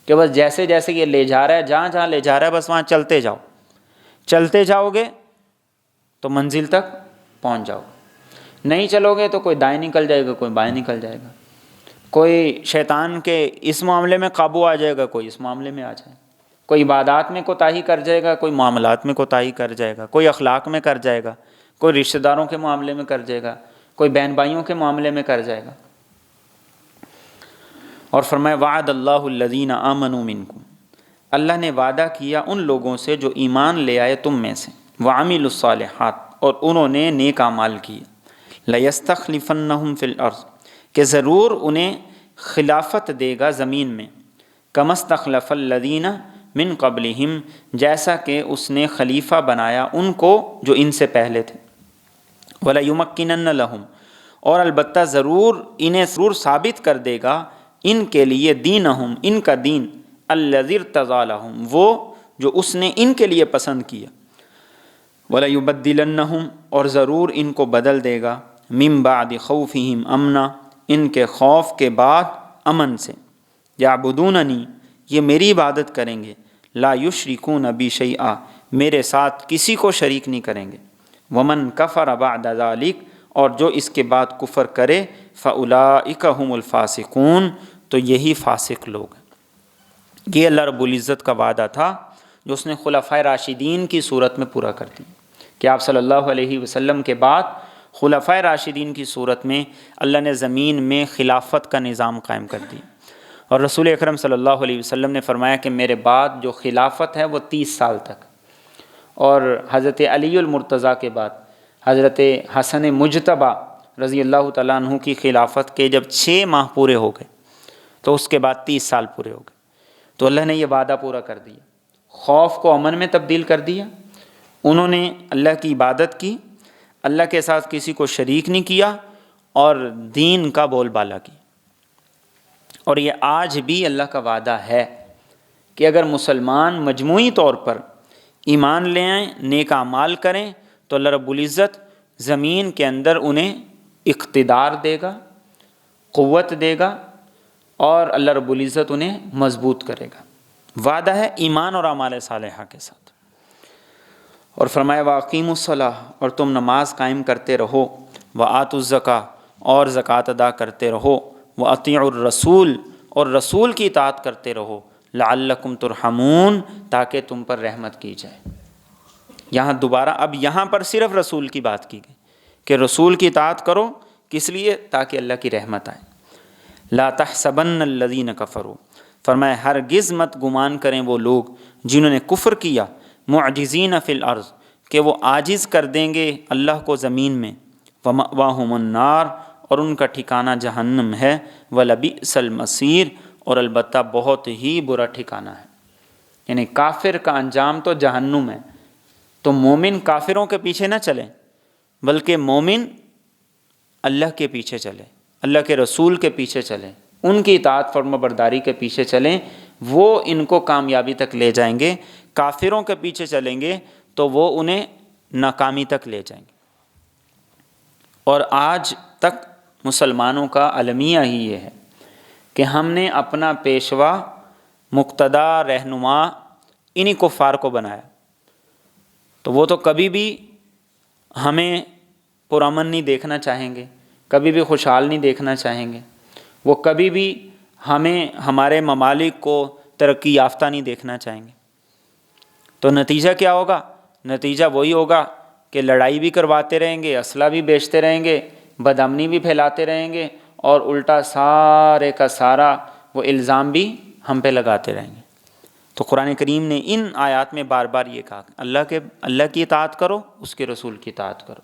Speaker 1: کہ بس جیسے جیسے یہ لے جا رہا ہے، جہاں جہاں لے جا رہا ہے بس وہاں چلتے جاؤ، چلتے جاؤ گے تو منزل تک پہنچ جاؤ گے، نہیں چلو گے تو کوئی دائیں نکل جائے گا، کوئی بائیں نکل جائے گا، کوئی شیطان کے اس معاملے میں قابو آ جائے گا، کوئی اس معاملے میں آ جائے گا، کوئی عبادات میں کوتاہی کر جائے گا، کوئی معاملات میں کوتاہی کر جائے گا، کوئی اخلاق میں کر جائے گا، کوئی رشتہ داروں کے معاملے میں کر جائے گا، کوئی بہن بھائیوں کے معاملے میں کر جائے گا۔ اور فرمایا وعد اللہ الذین آمنوا منکم، اللہ نے وعدہ کیا ان لوگوں سے جو ایمان لے آئے تم میں سے، وعملوا الصالحات، اور انہوں نے نیک اعمال کیے، لیستخلفنہم فی الارض، کہ ضرور انہیں خلافت دے گا زمین میں، کما استخلف الذین من قبلہم، جیسا کہ اس نے خلیفہ بنایا ان کو جو ان سے پہلے تھے، وَلَيُمَكِّنَنَّ لَهُمْ، اور البتہ انہیں ضرور ثابت کر دے گا ان کے لیے دینہم، ان کا دین، الذی ارتضی لہم، وہ جو اس نے ان کے لیے پسند کیا، وَلَيُبَدِّلَنَّهُمْ، اور ضرور ان کو بدل دے گا، من بعد خوفہم امنا، ان کے خوف کے بعد امن سے، یعبدوننی، یہ میری عبادت کریں گے، لا یشرکون بی شیئا، میرے ساتھ کسی کو شریک نہیں کریں گے، ومن کفر بعد ذلک، اور جو اس کے بعد کفر کرے، فاولئک هم الفاسقون، تو یہی فاسق لوگ ہیں۔ یہ اللہ رب العزت کا وعدہ تھا جو اس نے خلفائے راشدین کی صورت میں پورا کر دیا، کہ آپ صلی اللہ علیہ وسلم کے بعد خلفائے راشدین کی صورت میں اللہ نے زمین میں خلافت کا نظام قائم کر دیا، اور رسول اکرم صلی اللہ علیہ وسلم نے فرمایا کہ میرے بعد جو خلافت ہے وہ 30 سال تک، اور حضرت علی المرتضیٰ کے بعد حضرت حسن مجتبیٰ رضی اللہ تعالیٰ عنہ کی خلافت کے جب 6 ماہ پورے ہو گئے تو اس کے بعد 30 سال پورے ہو گئے، تو اللہ نے یہ وعدہ پورا کر دیا، خوف کو امن میں تبدیل کر دیا، انہوں نے اللہ کی عبادت کی، اللہ کے ساتھ کسی کو شریک نہیں کیا، اور دین کا بول بالا کی۔ اور یہ آج بھی اللہ کا وعدہ ہے کہ اگر مسلمان مجموعی طور پر ایمان لے آئیں، نیک اعمال کریں، تو اللہ رب العزت زمین کے اندر انہیں اقتدار دے گا، قوت دے گا، اور اللہ رب العزت انہیں مضبوط کرے گا۔ وعدہ ہے ایمان اور اعمال صالحہ کے ساتھ۔ اور فرمایا وَأَقِیمُوا الصَّلَاةَ، اور تم نماز قائم کرتے رہو، وَآتُوا الزَّکَاةَ، اور زکوٰۃ ادا کرتے رہو، وَأَطِیعُوا الرَّسُولَ، اور رسول کی اطاعت کرتے رہو، لَعَلَّکُمْ تُرْحَمُونَ، تاکہ تم پر رحمت کی جائے۔ یہاں دوبارہ اب یہاں پر صرف رسول کی بات کی گئی کہ رسول کی اطاعت کرو، کس لیے؟ تاکہ اللہ کی رحمت آئے۔ لا تحسبن الذین کفروا، فرمایا ہرگز مت گمان کریں وہ لوگ جنہوں نے کفر کیا، معجزین فی الارض، کہ وہ عاجز کر دیں گے اللہ کو زمین میں، ومأواہم النار، اور ان کا ٹھکانہ جہنم ہے، ولبئس المصیر، اور البتہ بہت ہی برا ٹھکانہ ہے۔ یعنی کافر کا انجام تو جہنم ہے، تو مومن کافروں کے پیچھے نہ چلیں، بلکہ مومن اللہ کے پیچھے چلیں، اللہ کے رسول کے پیچھے چلیں، ان کی اطاعت فرما برداری کے پیچھے چلیں، وہ ان کو کامیابی تک لے جائیں گے۔ کافروں کے پیچھے چلیں گے تو وہ انہیں ناکامی تک لے جائیں گے۔ اور آج تک مسلمانوں کا المیہ ہی یہ ہے کہ ہم نے اپنا پیشوا، مقتدا، رہنما انہی کفار کو بنایا، تو وہ تو کبھی بھی ہمیں پرامن نہیں دیکھنا چاہیں گے، کبھی بھی خوشحال نہیں دیکھنا چاہیں گے، وہ کبھی بھی ہمیں، ہمارے ممالک کو ترقی یافتہ نہیں دیکھنا چاہیں گے۔ تو نتیجہ کیا ہوگا؟ نتیجہ وہی ہوگا کہ لڑائی بھی کرواتے رہیں گے، اسلحہ بھی بیچتے رہیں گے، بدامنی بھی پھیلاتے رہیں گے، اور الٹا سارے کا سارا وہ الزام بھی ہم پہ لگاتے رہیں گے۔ تو قرآن کریم نے ان آیات میں بار بار یہ کہا اللہ کی اطاعت کرو، اس کے رسول کی اطاعت کرو،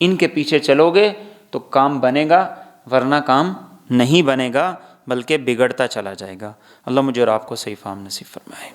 Speaker 1: ان کے پیچھے چلو گے تو کام بنے گا، ورنہ کام نہیں بنے گا، بلکہ بگڑتا چلا جائے گا۔ اللہ مجھے اور آپ کو صحیح فہم نصیب فرمائے۔